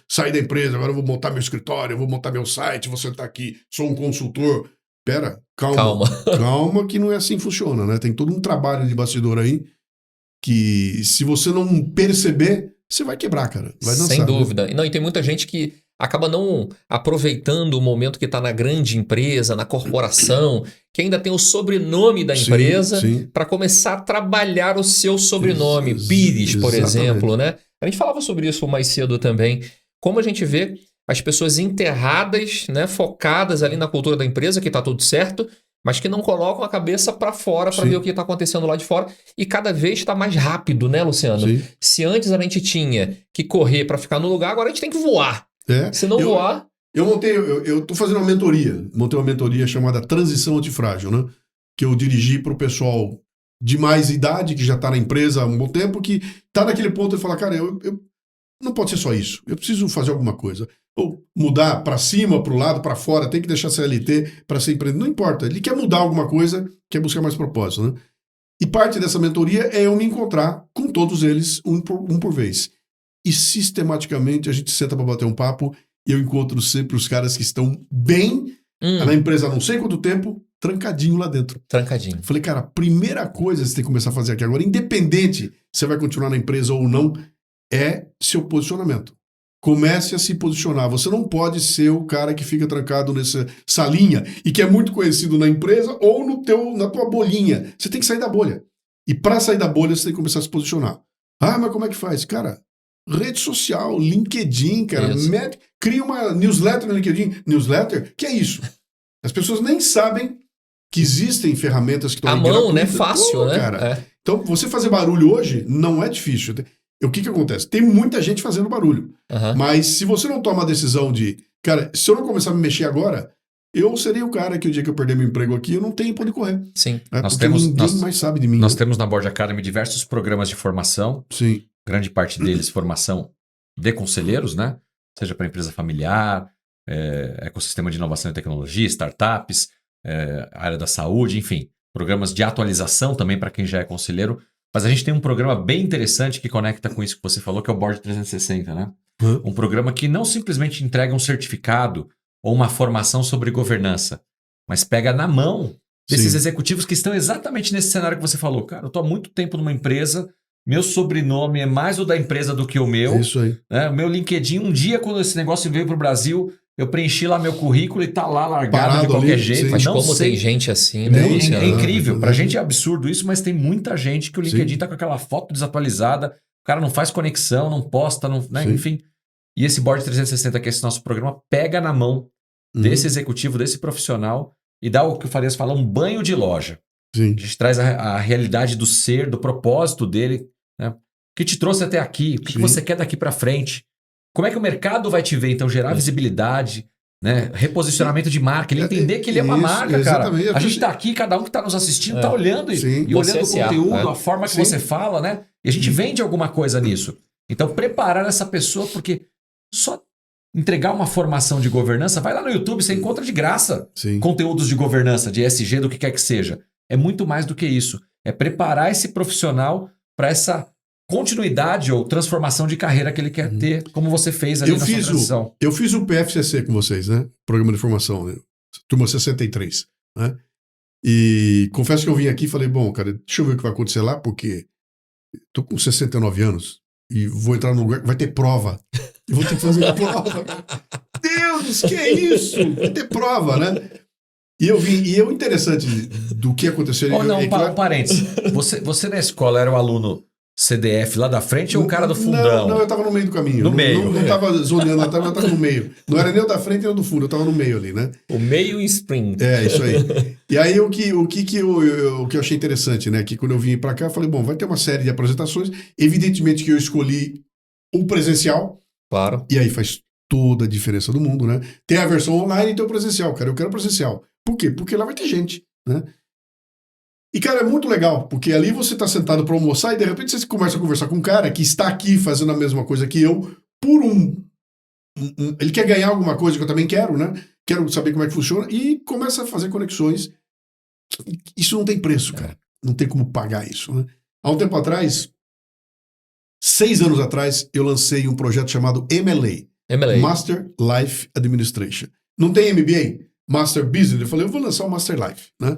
Sair da empresa, agora eu vou montar meu escritório, eu vou montar meu site, vou sentar aqui, sou um consultor. Pera, calma. Calma que não é assim que funciona, né? Tem todo um trabalho de bastidor aí que se você não perceber, você vai quebrar, cara. Vai dançar. Sem dúvida. Né? E tem muita gente que acaba não aproveitando o momento que está na grande empresa, na corporação, que ainda tem o sobrenome da empresa, para começar a trabalhar o seu sobrenome. Pires, por exemplo, né? A gente falava sobre isso mais cedo também. Como a gente vê as pessoas enterradas, né, focadas ali na cultura da empresa, que está tudo certo, mas que não colocam a cabeça para fora para ver o que está acontecendo lá de fora. E cada vez está mais rápido, né, Luciano? Se antes a gente tinha que correr para ficar no lugar, agora a gente tem que voar. Se não voar... Eu estou fazendo uma mentoria. Montei uma mentoria chamada Transição Antifrágil, né? Que eu dirigi para o pessoal de mais idade, que já está na empresa há um bom tempo, que está naquele ponto de falar, cara, não pode ser só isso. Eu preciso fazer alguma coisa. Ou mudar para cima, para o lado, para fora, tem que deixar CLT para ser empreendedor. Não importa. Ele quer mudar alguma coisa, quer buscar mais propósito, né? E parte dessa mentoria é eu me encontrar com todos eles, um por vez. E sistematicamente a gente senta para bater um papo e eu encontro sempre os caras que estão bem na empresa há não sei quanto tempo, trancadinho lá dentro. Trancadinho. Falei, cara, a primeira coisa que você tem que começar a fazer aqui agora, independente se você vai continuar na empresa ou não, é seu posicionamento. Comece a se posicionar. Você não pode ser o cara que fica trancado nessa salinha e que é muito conhecido na empresa ou na tua bolinha. Você tem que sair da bolha. E para sair da bolha, você tem que começar a se posicionar. Ah, mas como é que faz? Cara, rede social, LinkedIn, cara. Cria uma newsletter no LinkedIn. Newsletter? Que é isso? As pessoas nem sabem que existem ferramentas que estão à mão, né? Fácil, né? Cara. Então, você fazer barulho hoje não é difícil. O que acontece? Tem muita gente fazendo barulho. Mas se você não toma a decisão de... Cara, se eu não começar a me mexer agora, eu serei o cara que o dia que eu perder meu emprego aqui, eu não tenho pra onde correr. Sim. Ninguém mais sabe de mim. Nós temos na Board Academy diversos programas de formação. Sim. Grande parte deles formação de conselheiros, né? Seja para empresa familiar, ecossistema de inovação e tecnologia, startups, área da saúde, enfim. Programas de atualização também para quem já é conselheiro. Mas a gente tem um programa bem interessante que conecta com isso que você falou, que é o Board 360, né? Um programa que não simplesmente entrega um certificado ou uma formação sobre governança, mas pega na mão desses executivos que estão exatamente nesse cenário que você falou. Cara, eu estou há muito tempo numa empresa, meu sobrenome é mais o da empresa do que o meu. Isso aí. Né? O meu LinkedIn, um dia quando esse negócio veio para o Brasil, eu preenchi lá meu currículo e tá lá largado parado de qualquer ali, jeito. Mas não como sei. tem gente assim, né? É incrível. Pra gente é absurdo isso, mas tem muita gente que o LinkedIn tá com aquela foto desatualizada, o cara não faz conexão, não posta, né? Enfim. E esse Board 360, que é esse nosso programa, pega na mão desse executivo, desse profissional e dá o que o Farias fala, um banho de loja. Sim. A gente traz a realidade do ser, do propósito dele, né? O que te trouxe até aqui, o que você quer daqui pra frente. Como é que o mercado vai te ver? Então, gerar visibilidade, né? Reposicionamento de marca, ele entender que ele é uma marca, exatamente. cara. A gente tá aqui, cada um que tá nos assistindo tá olhando e olhando o conteúdo, a forma que você fala, né? E a gente vende alguma coisa nisso. Então, preparar essa pessoa, porque só entregar uma formação de governança, vai lá no YouTube, você encontra de graça conteúdos de governança, de ESG, do que quer que seja. É muito mais do que isso. É preparar esse profissional para essa continuidade ou transformação de carreira que ele quer ter, como você fez ali na sua transição. Eu fiz o PFCC com vocês, né? Programa de formação, né? Turma 63, né? E confesso que eu vim aqui e falei, bom, cara, deixa eu ver o que vai acontecer lá, porque tô com 69 anos e vou entrar no lugar, vai ter prova. Eu vou ter que fazer prova. Deus, que é isso? Vai ter prova, né? E o interessante do que aconteceu... Um parênteses. Você na escola era o aluno CDF lá da frente ou o cara do fundão? Não, eu tava no meio do caminho. Não tava zoneando, eu tava no meio. Não era nem o da frente nem o do fundo, eu tava no meio ali, né? O meio e sprint. É, isso aí. E aí o que eu achei interessante, né? Que quando eu vim pra cá, eu falei, bom, vai ter uma série de apresentações. Evidentemente que eu escolhi o presencial. Claro. E aí faz toda a diferença do mundo, né? Tem a versão online e tem o presencial, cara. Eu quero presencial. Por quê? Porque lá vai ter gente, né? E, cara, é muito legal, porque ali você tá sentado para almoçar e, de repente, você começa a conversar com um cara que está aqui fazendo a mesma coisa que eu, por ele quer ganhar alguma coisa que eu também quero, né? Quero saber como é que funciona e começa a fazer conexões. Isso não tem preço, cara. Não tem como pagar isso, né? Há um tempo atrás, 6 anos atrás, eu lancei um projeto chamado MLA. Master Life Administration. Não tem MBA? Master Business. Eu falei, eu vou lançar o Master Life, né?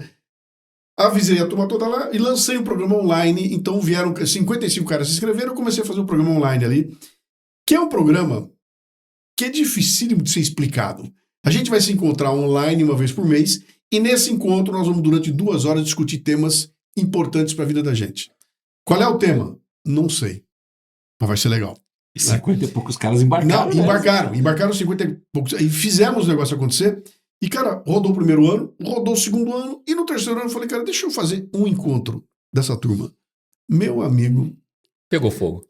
Avisei a turma toda lá e lancei um programa online. Então vieram 55 caras se inscreveram. Eu comecei a fazer um programa online ali, que é um programa que é dificílimo de ser explicado. A gente vai se encontrar online uma vez por mês e nesse encontro nós vamos durante 2 horas discutir temas importantes para a vida da gente. Qual é o tema? Não sei, mas vai ser legal. E 50 e poucos caras embarcaram. Não, embarcaram 50 e poucos. E fizemos o negócio acontecer. E, cara, rodou o primeiro ano, rodou o segundo ano, e no terceiro ano eu falei, cara, deixa eu fazer um encontro dessa turma. Meu amigo... Pegou fogo.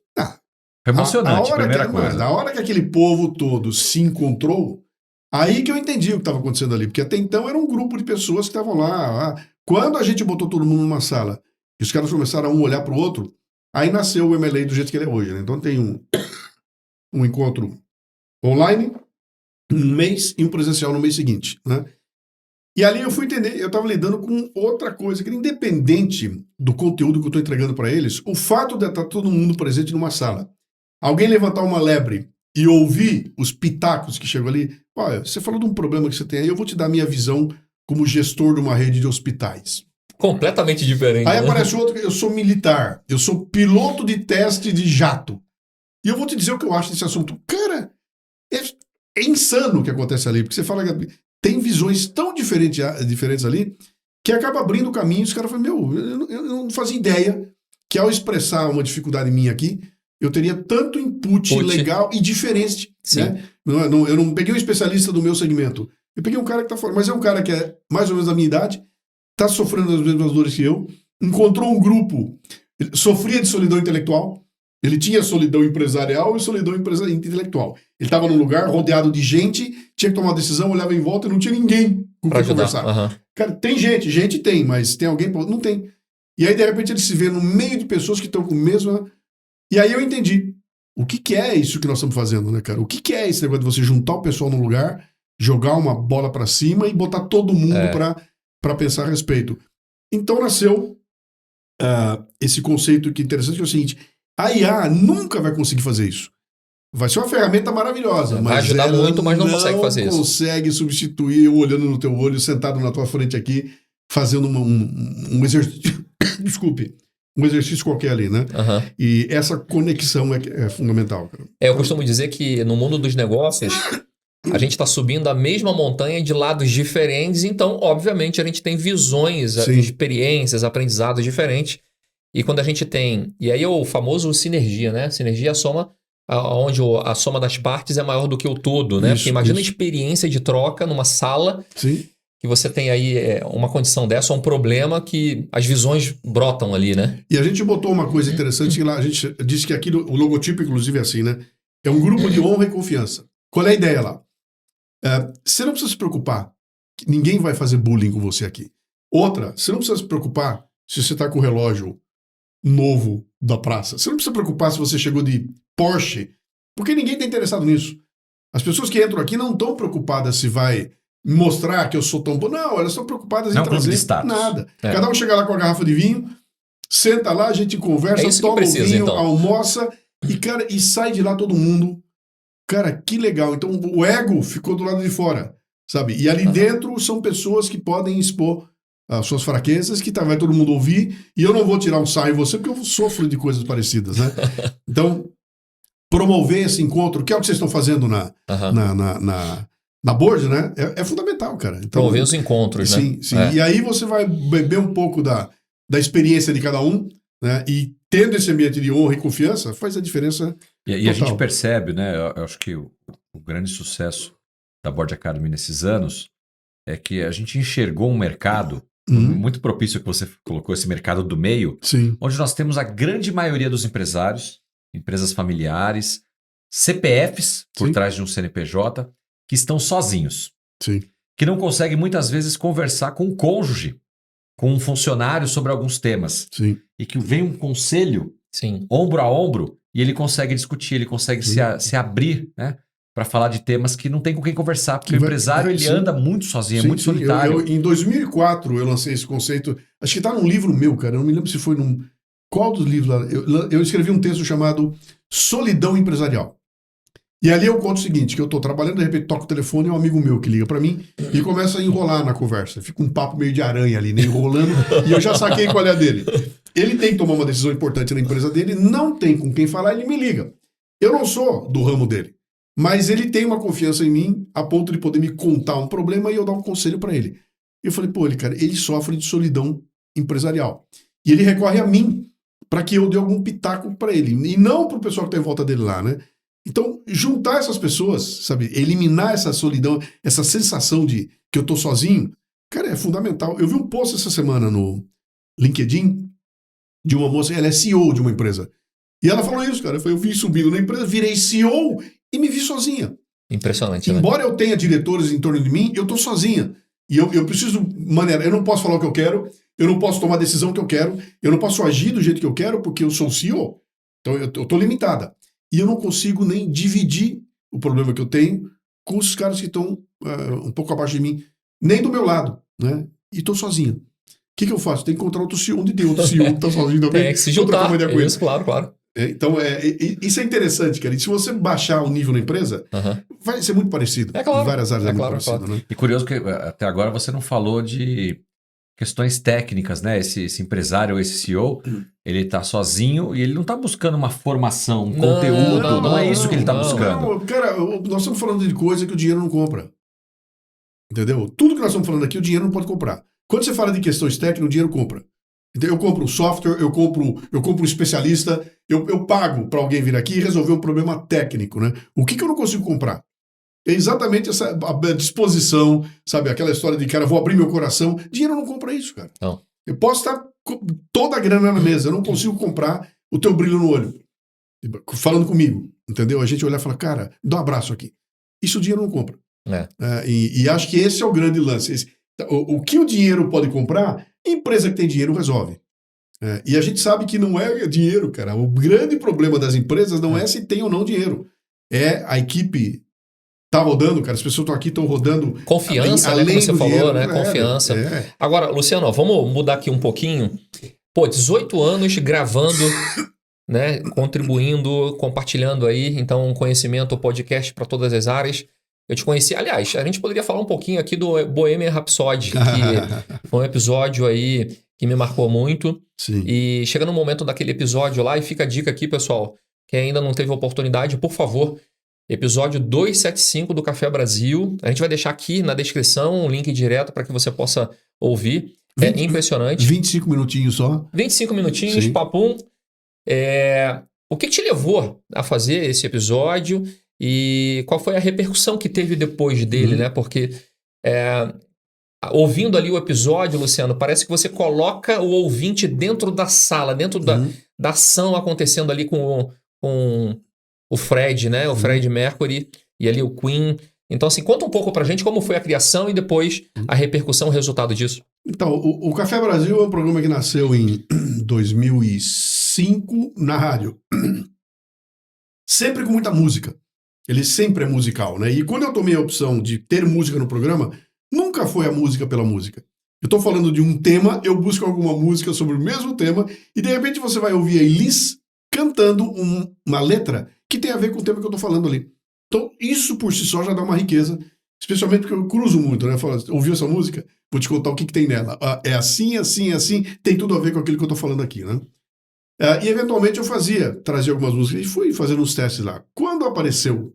Emocionante, primeira coisa. Na hora que aquele povo todo se encontrou, aí que eu entendi o que estava acontecendo ali, porque até então era um grupo de pessoas que estavam lá. Quando a gente botou todo mundo numa sala, e os caras começaram a um olhar para o outro, aí nasceu o MLA do jeito que ele é hoje, né? Então tem um encontro online um mês e um presencial no mês seguinte, né? E ali eu fui entender, eu estava lidando com outra coisa, que independente do conteúdo que eu estou entregando para eles, o fato de estar todo mundo presente numa sala, alguém levantar uma lebre e ouvir os pitacos que chegam ali, olha, você falou de um problema que você tem aí, eu vou te dar a minha visão como gestor de uma rede de hospitais. Completamente diferente. Aí aparece outro, eu sou militar, eu sou piloto de teste de jato. E eu vou te dizer o que eu acho desse assunto. Cara, é insano o que acontece ali, porque você fala que tem visões tão diferentes ali, que acaba abrindo caminhos. Os caras falam, eu não fazia ideia que ao expressar uma dificuldade minha aqui, eu teria tanto input legal e diferente. Né? Eu não peguei um especialista do meu segmento, eu peguei um cara que está fora, mas é um cara que é mais ou menos da minha idade, está sofrendo as mesmas dores que eu, encontrou um grupo, sofria de solidão intelectual, ele tinha solidão empresarial e solidão intelectual. Ele estava num lugar rodeado de gente, tinha que tomar uma decisão, olhava em volta e não tinha ninguém com quem conversar. Uhum. Cara, tem gente tem, mas tem alguém? Não tem. E aí, de repente, ele se vê no meio de pessoas que estão com o mesmo... E aí eu entendi. O que é isso que nós estamos fazendo, né, cara? O que é esse negócio de você juntar o pessoal num lugar, jogar uma bola para cima e botar todo mundo para pensar a respeito. Então nasceu esse conceito que é interessante, que é o seguinte: a IA nunca vai conseguir fazer isso. Vai ser uma ferramenta maravilhosa, mas vai ajudar muito, mas não consegue fazer isso. Não consegue substituir eu olhando no teu olho, sentado na tua frente aqui, fazendo um exercício. Desculpe. Um exercício qualquer ali, né? Uhum. E essa conexão é fundamental. Cara. Eu costumo dizer que no mundo dos negócios, a gente está subindo a mesma montanha de lados diferentes, então, obviamente, a gente tem visões, experiências, aprendizados diferentes. E quando a gente tem... E aí é o famoso sinergia, né? Sinergia é a soma, onde a soma das partes é maior do que o todo, né? Porque imagina a experiência de troca numa sala... Sim. Que você tem aí uma condição dessa, um problema que as visões brotam ali, né? E a gente botou uma coisa interessante, que lá a gente disse que aqui o logotipo, inclusive, é assim, né? É um grupo de honra e confiança. Qual é a ideia lá? Você não precisa se preocupar, que ninguém vai fazer bullying com você aqui. Outra, você não precisa se preocupar se você está com o relógio novo da praça. Você não precisa se preocupar se você chegou de Porsche, porque ninguém está interessado nisso. As pessoas que entram aqui não estão preocupadas se vai mostrar que eu sou tão bom. Não, elas estão preocupadas em trazer nada. Cada um chega lá com a garrafa de vinho, senta lá, a gente conversa, toma o vinho, então. Almoça, e, cara, e sai de lá todo mundo. Cara, que legal. Então, o ego ficou do lado de fora, sabe? E ali dentro são pessoas que podem expor as suas fraquezas, que vai todo mundo ouvir, e eu não vou tirar um sarro em você, porque eu sofro de coisas parecidas, né? Então, promover esse encontro, que é o que vocês estão fazendo na board, né? É fundamental, cara. Então, promover os encontros, sim, né? Sim. E aí você vai beber um pouco da experiência de cada um, né? E tendo esse ambiente de honra e confiança, faz a diferença. E a gente percebe, né? Eu acho que o grande sucesso da Board Academy nesses anos é que a gente enxergou um mercado muito propício, que você colocou, esse mercado do meio, onde nós temos a grande maioria dos empresários, empresas familiares, CPFs por trás de um CNPJ, que estão sozinhos, que não conseguem muitas vezes conversar com o cônjuge, com um funcionário sobre alguns temas, e que vem um conselho ombro a ombro e ele consegue discutir, ele consegue se abrir, né, para falar de temas que não tem com quem conversar, porque o empresário ele anda muito sozinho, é muito solitário. Em 2004 eu lancei esse conceito, acho que está num livro meu, cara, eu não me lembro se foi qual dos livros lá, eu escrevi um texto chamado Solidão Empresarial. E ali eu conto o seguinte, que eu tô trabalhando, de repente toco o telefone, é um amigo meu que liga pra mim e começa a enrolar na conversa. Fica um papo meio de aranha ali, né, enrolando, e eu já saquei qual é a dele. Ele tem que tomar uma decisão importante na empresa dele, não tem com quem falar, ele me liga. Eu não sou do ramo dele, mas ele tem uma confiança em mim a ponto de poder me contar um problema e eu dar um conselho pra ele. E eu falei, ele sofre de solidão empresarial. E ele recorre a mim para que eu dê algum pitaco pra ele, e não pro pessoal que tá em volta dele lá, né? Então, juntar essas pessoas, sabe, eliminar essa solidão, essa sensação de que eu tô sozinho, cara, é fundamental. Eu vi um post essa semana no LinkedIn de uma moça, ela é CEO de uma empresa. E ela falou isso, cara, eu vim subindo na empresa, virei CEO e me vi sozinha. Impressionante, Embora eu tenha diretores em torno de mim, eu tô sozinha. E eu preciso eu não posso falar o que eu quero, eu não posso tomar a decisão que eu quero, eu não posso agir do jeito que eu quero, porque eu sou CEO. Então, eu tô limitada. e eu não consigo nem dividir o problema que eu tenho com os caras que estão um pouco abaixo de mim, nem do meu lado, né? E estou sozinho. O que eu faço? Tem que encontrar outro CEO, onde tem outro CEO que está sozinho também. Tem que se juntar, isso, claro. Então, isso é interessante, cara. E se você baixar o nível da empresa, vai ser muito parecido. Claro. Em várias áreas muito parecido, claro. Né? E curioso que até agora você não falou de questões técnicas, né? Esse empresário, esse CEO, ele está sozinho e ele não está buscando uma formação, conteúdo. Não é isso que ele está buscando. Não, cara, nós estamos falando de coisa que o dinheiro não compra. Entendeu? Tudo que nós estamos falando aqui, o dinheiro não pode comprar. Quando você fala de questões técnicas, o dinheiro compra. Então, eu compro um software, eu compro um especialista, eu pago para alguém vir aqui e resolver um problema técnico, né? O que eu não consigo comprar? É exatamente essa a disposição, sabe? Aquela história de, cara, vou abrir meu coração. Dinheiro não compra isso, cara. Não. Eu posso estar toda a grana na mesa, eu não consigo comprar o teu brilho no olho. Falando comigo, entendeu? A gente olhar e falar, cara, dá um abraço aqui. Isso o dinheiro não compra. E acho que esse é o grande lance. O que o dinheiro pode comprar, empresa que tem dinheiro resolve. E a gente sabe que não é dinheiro, cara. O grande problema das empresas não é se tem ou não dinheiro. É a equipe tá rodando, cara. As pessoas estão aqui, estão rodando. Confiança, além como você do falou, dinheiro, né? Confiança. Agora, Luciano, vamos mudar aqui um pouquinho. 18 anos gravando, né? Contribuindo, compartilhando aí, então, conhecimento, podcast para todas as áreas. Eu te conheci, aliás, a gente poderia falar um pouquinho aqui do Bohemian Rhapsody, que foi um episódio aí que me marcou muito. Sim. E chega no momento daquele episódio lá, e fica a dica aqui, pessoal, quem ainda não teve oportunidade, por favor, episódio 275 do Café Brasil. A gente vai deixar aqui na descrição um link direto para que você possa ouvir. É impressionante. 25 minutinhos só. 25 minutinhos, papum. O que te levou a fazer esse episódio? E qual foi a repercussão que teve depois dele, né? Porque ouvindo ali o episódio, Luciano, parece que você coloca o ouvinte dentro da sala, dentro da ação acontecendo ali com o Fred, né? O Fred Mercury e ali o Queen. Então, assim, conta um pouco pra gente como foi a criação e depois a repercussão, o resultado disso. Então, o Café Brasil é um programa que nasceu em 2005 na rádio. Sempre com muita música. Ele sempre é musical, né? E quando eu tomei a opção de ter música no programa, nunca foi a música pela música. Eu tô falando de um tema, eu busco alguma música sobre o mesmo tema, e de repente você vai ouvir a Elis cantando uma letra que tem a ver com o tema que eu tô falando ali. Então, isso por si só já dá uma riqueza, especialmente porque eu cruzo muito, né? Eu falo, ouviu essa música? Vou te contar o que tem nela. É assim, assim, assim, tem tudo a ver com aquilo que eu tô falando aqui, né? E eventualmente eu trazia algumas músicas e fui fazendo uns testes lá. Quando apareceu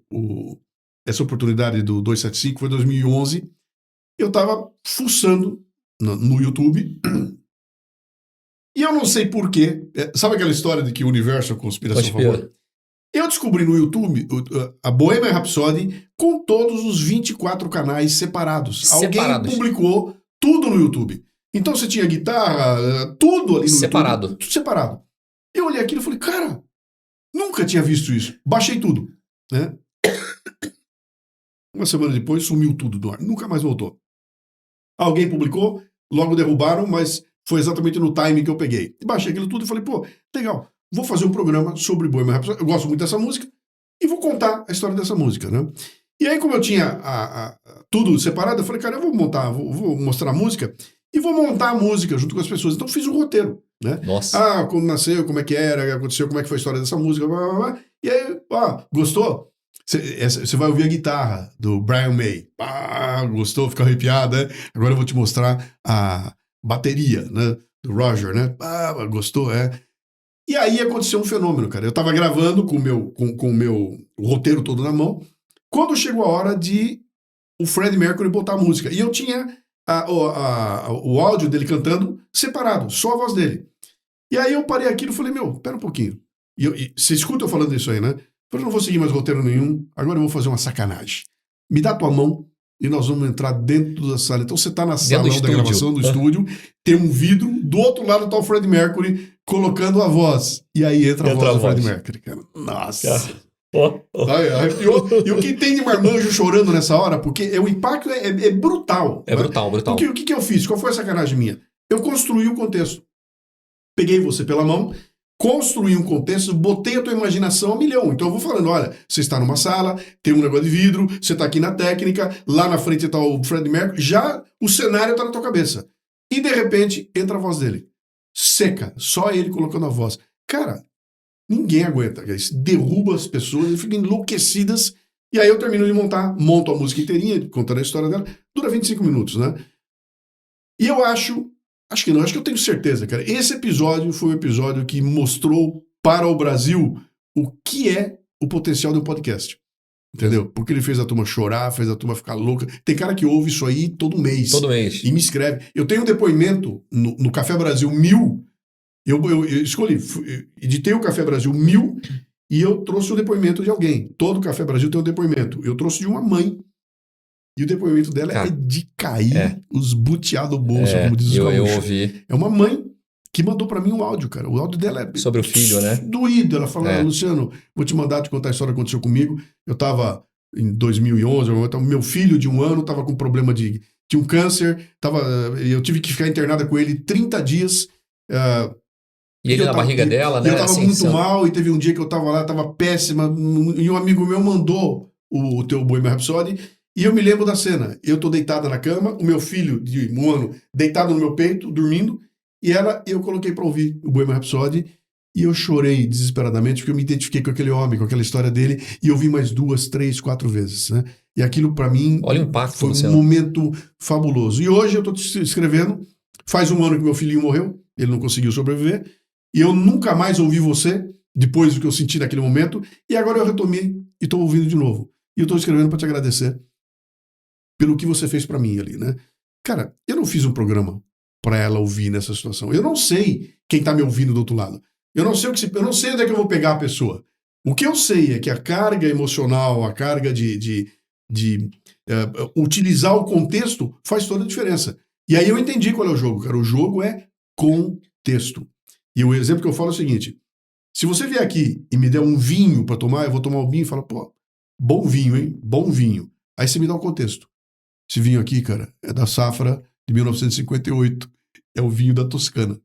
essa oportunidade do 275, foi em 2011, eu estava fuçando no YouTube e eu não sei porquê. Sabe aquela história de que o universo é conspiração a favor? Eu descobri no YouTube a Bohemian Rhapsody com todos os 24 canais separados. Alguém publicou tudo no YouTube. Então você tinha guitarra, tudo ali no YouTube. Tudo separado. Eu olhei aquilo e falei, cara, nunca tinha visto isso. Baixei tudo, né? Uma semana depois sumiu tudo do ar. Nunca mais voltou. Alguém publicou, logo derrubaram, mas foi exatamente no timing que eu peguei. Baixei aquilo tudo e falei, pô, legal, vou fazer um programa sobre Bohemian Rhapsody. Eu gosto muito dessa música e vou contar a história dessa música, né? E aí, como eu tinha tudo separado, eu falei, cara, eu vou mostrar a música e vou montar a música junto com as pessoas. Então, fiz um roteiro, né? Nossa. Como nasceu, como é que era, o que aconteceu, como é que foi a história dessa música, blá, blá, blá. E aí, gostou? Você vai ouvir a guitarra do Brian May. Gostou? Ficou arrepiado, né? Agora eu vou te mostrar a bateria, né? Do Roger, né? Gostou, E aí aconteceu um fenômeno, cara. Eu tava gravando com o meu roteiro todo na mão, quando chegou a hora de o Freddie Mercury botar a música. E eu tinha o áudio dele cantando separado, só a voz dele. E aí eu parei aquilo e falei, pera um pouquinho. E você escuta eu falando isso aí, né? Eu não vou seguir mais roteiro nenhum, agora eu vou fazer uma sacanagem. Me dá tua mão e nós vamos entrar dentro da sala. Então você tá na salão da gravação do estúdio, tem um vidro, do outro lado tá o Freddie Mercury colocando a voz. E aí entra a voz do Freddie Mercury, cara. Nossa. E o que tem de marmanjo chorando nessa hora, porque o impacto é brutal. É brutal. Porque o que eu fiz? Qual foi a sacanagem minha? Eu construí o contexto. Peguei você pela mão construí um contexto, botei a tua imaginação a milhão. Então eu vou falando, olha, você está numa sala, tem um negócio de vidro, você está aqui na técnica, lá na frente está o Freddie Mercury, já o cenário está na tua cabeça. E de repente entra a voz dele. Seca, só ele colocando a voz. Cara, ninguém aguenta, isso derruba as pessoas, ficam enlouquecidas, e aí eu termino de monto a música inteirinha, contando a história dela, dura 25 minutos, né? E eu acho que eu tenho certeza, cara, esse episódio foi um episódio que mostrou para o Brasil o que é o potencial de um podcast. Entendeu? Porque ele fez a turma chorar, fez a turma ficar louca. Tem cara que ouve isso aí todo mês. Todo mês. E me escreve. Eu tenho um depoimento no Café Brasil 1000. Eu escolhi, editei o Café Brasil 1000 e eu trouxe o depoimento de alguém. Todo Café Brasil tem um depoimento. Eu trouxe de uma mãe. E o depoimento dela é de cair os butiá do bolso, como diz os gaúchos. Eu ouvi. É uma mãe que mandou pra mim um áudio, cara. O áudio dela é... Sobre o filho, né? Doído. Ela falou, Luciano, vou te mandar te contar a história que aconteceu comigo. Eu tava em 2011, meu filho de 1 ano tava com problema de um câncer, eu tive que ficar internada com ele 30 dias. E ele na barriga dela, né? Eu tava muito mal, e teve um dia que eu tava lá, tava péssima, e um amigo meu mandou o teu Bohemian Rhapsody, e eu me lembro da cena. Eu tô deitada na cama, o meu filho de 1 ano deitado no meu peito, dormindo, e eu coloquei pra ouvir o Bohemian Rhapsody, e eu chorei desesperadamente, porque eu me identifiquei com aquele homem, com aquela história dele, e eu vi mais 2, 3, 4 vezes, né? E aquilo pra mim Olha o impacto, foi Luciano. Um momento fabuloso. E hoje eu tô te escrevendo, faz 1 ano que meu filhinho morreu, ele não conseguiu sobreviver, e eu nunca mais ouvi você, depois do que eu senti naquele momento, e agora eu retomei e tô ouvindo de novo. E eu tô escrevendo pra te agradecer pelo que você fez pra mim ali, né? Cara, eu não fiz um programa pra ela ouvir nessa situação. Eu não sei quem tá me ouvindo do outro lado. Eu não sei onde é que eu vou pegar a pessoa. O que eu sei é que a carga emocional, a carga de utilizar o contexto faz toda a diferença. E aí eu entendi qual é o jogo, cara. O jogo é contexto. E o exemplo que eu falo é o seguinte: se você vier aqui e me der um vinho pra tomar, eu vou tomar o vinho e falo, pô, bom vinho, hein? Bom vinho. Aí você me dá o contexto. Esse vinho aqui, cara, é da safra de 1958. É o vinho da Toscana.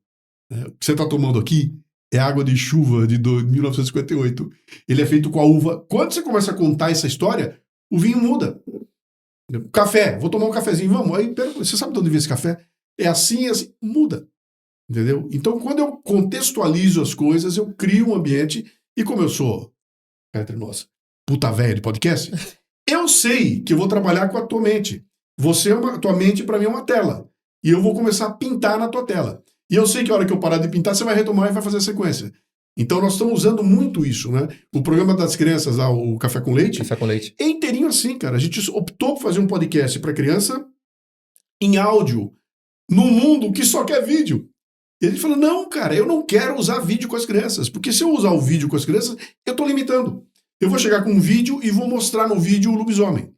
O que você está tomando aqui é água de chuva de 1958. Ele é feito com a uva. Quando você começa a contar essa história, o vinho muda. Café, vou tomar um cafezinho, vamos. Aí, você sabe de onde vem esse café? É assim, muda. Entendeu? Então, quando eu contextualizo as coisas, eu crio um ambiente. E como eu sou, entre nós, puta velha de podcast, eu sei que eu vou trabalhar com a tua mente. Tua mente, para mim, é uma tela. E eu vou começar a pintar na tua tela. E eu sei que a hora que eu parar de pintar, você vai retomar e vai fazer a sequência. Então nós estamos usando muito isso, né? O programa das crianças, o Café com Leite, é inteirinho assim, cara. A gente optou por fazer um podcast para criança em áudio, num mundo que só quer vídeo. E a gente falou, não, cara, eu não quero usar vídeo com as crianças, porque se eu usar o vídeo com as crianças, eu estou limitando. Eu vou chegar com um vídeo e vou mostrar no vídeo o lobisomem.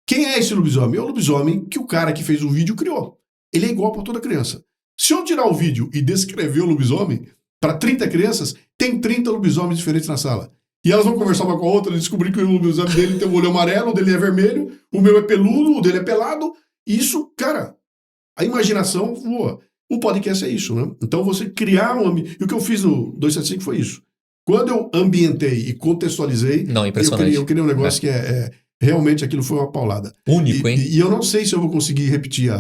Quem é esse lobisomem? É o lobisomem que o cara que fez o vídeo criou. Ele é igual para toda criança. Se eu tirar o vídeo e descrever o lobisomem, para 30 crianças, tem 30 lobisomens diferentes na sala. E elas vão conversar uma com a outra e descobrir que o lobisomem dele tem o olho amarelo, o dele é vermelho, o meu é peludo, o dele é pelado. E isso, cara, a imaginação voa. O podcast é isso, né? Então você criar um ambiente. E o que eu fiz no 275 foi isso. Quando eu ambientei e contextualizei, eu criei um negócio que realmente aquilo foi uma paulada. Único, hein? E eu não sei se eu vou conseguir repetir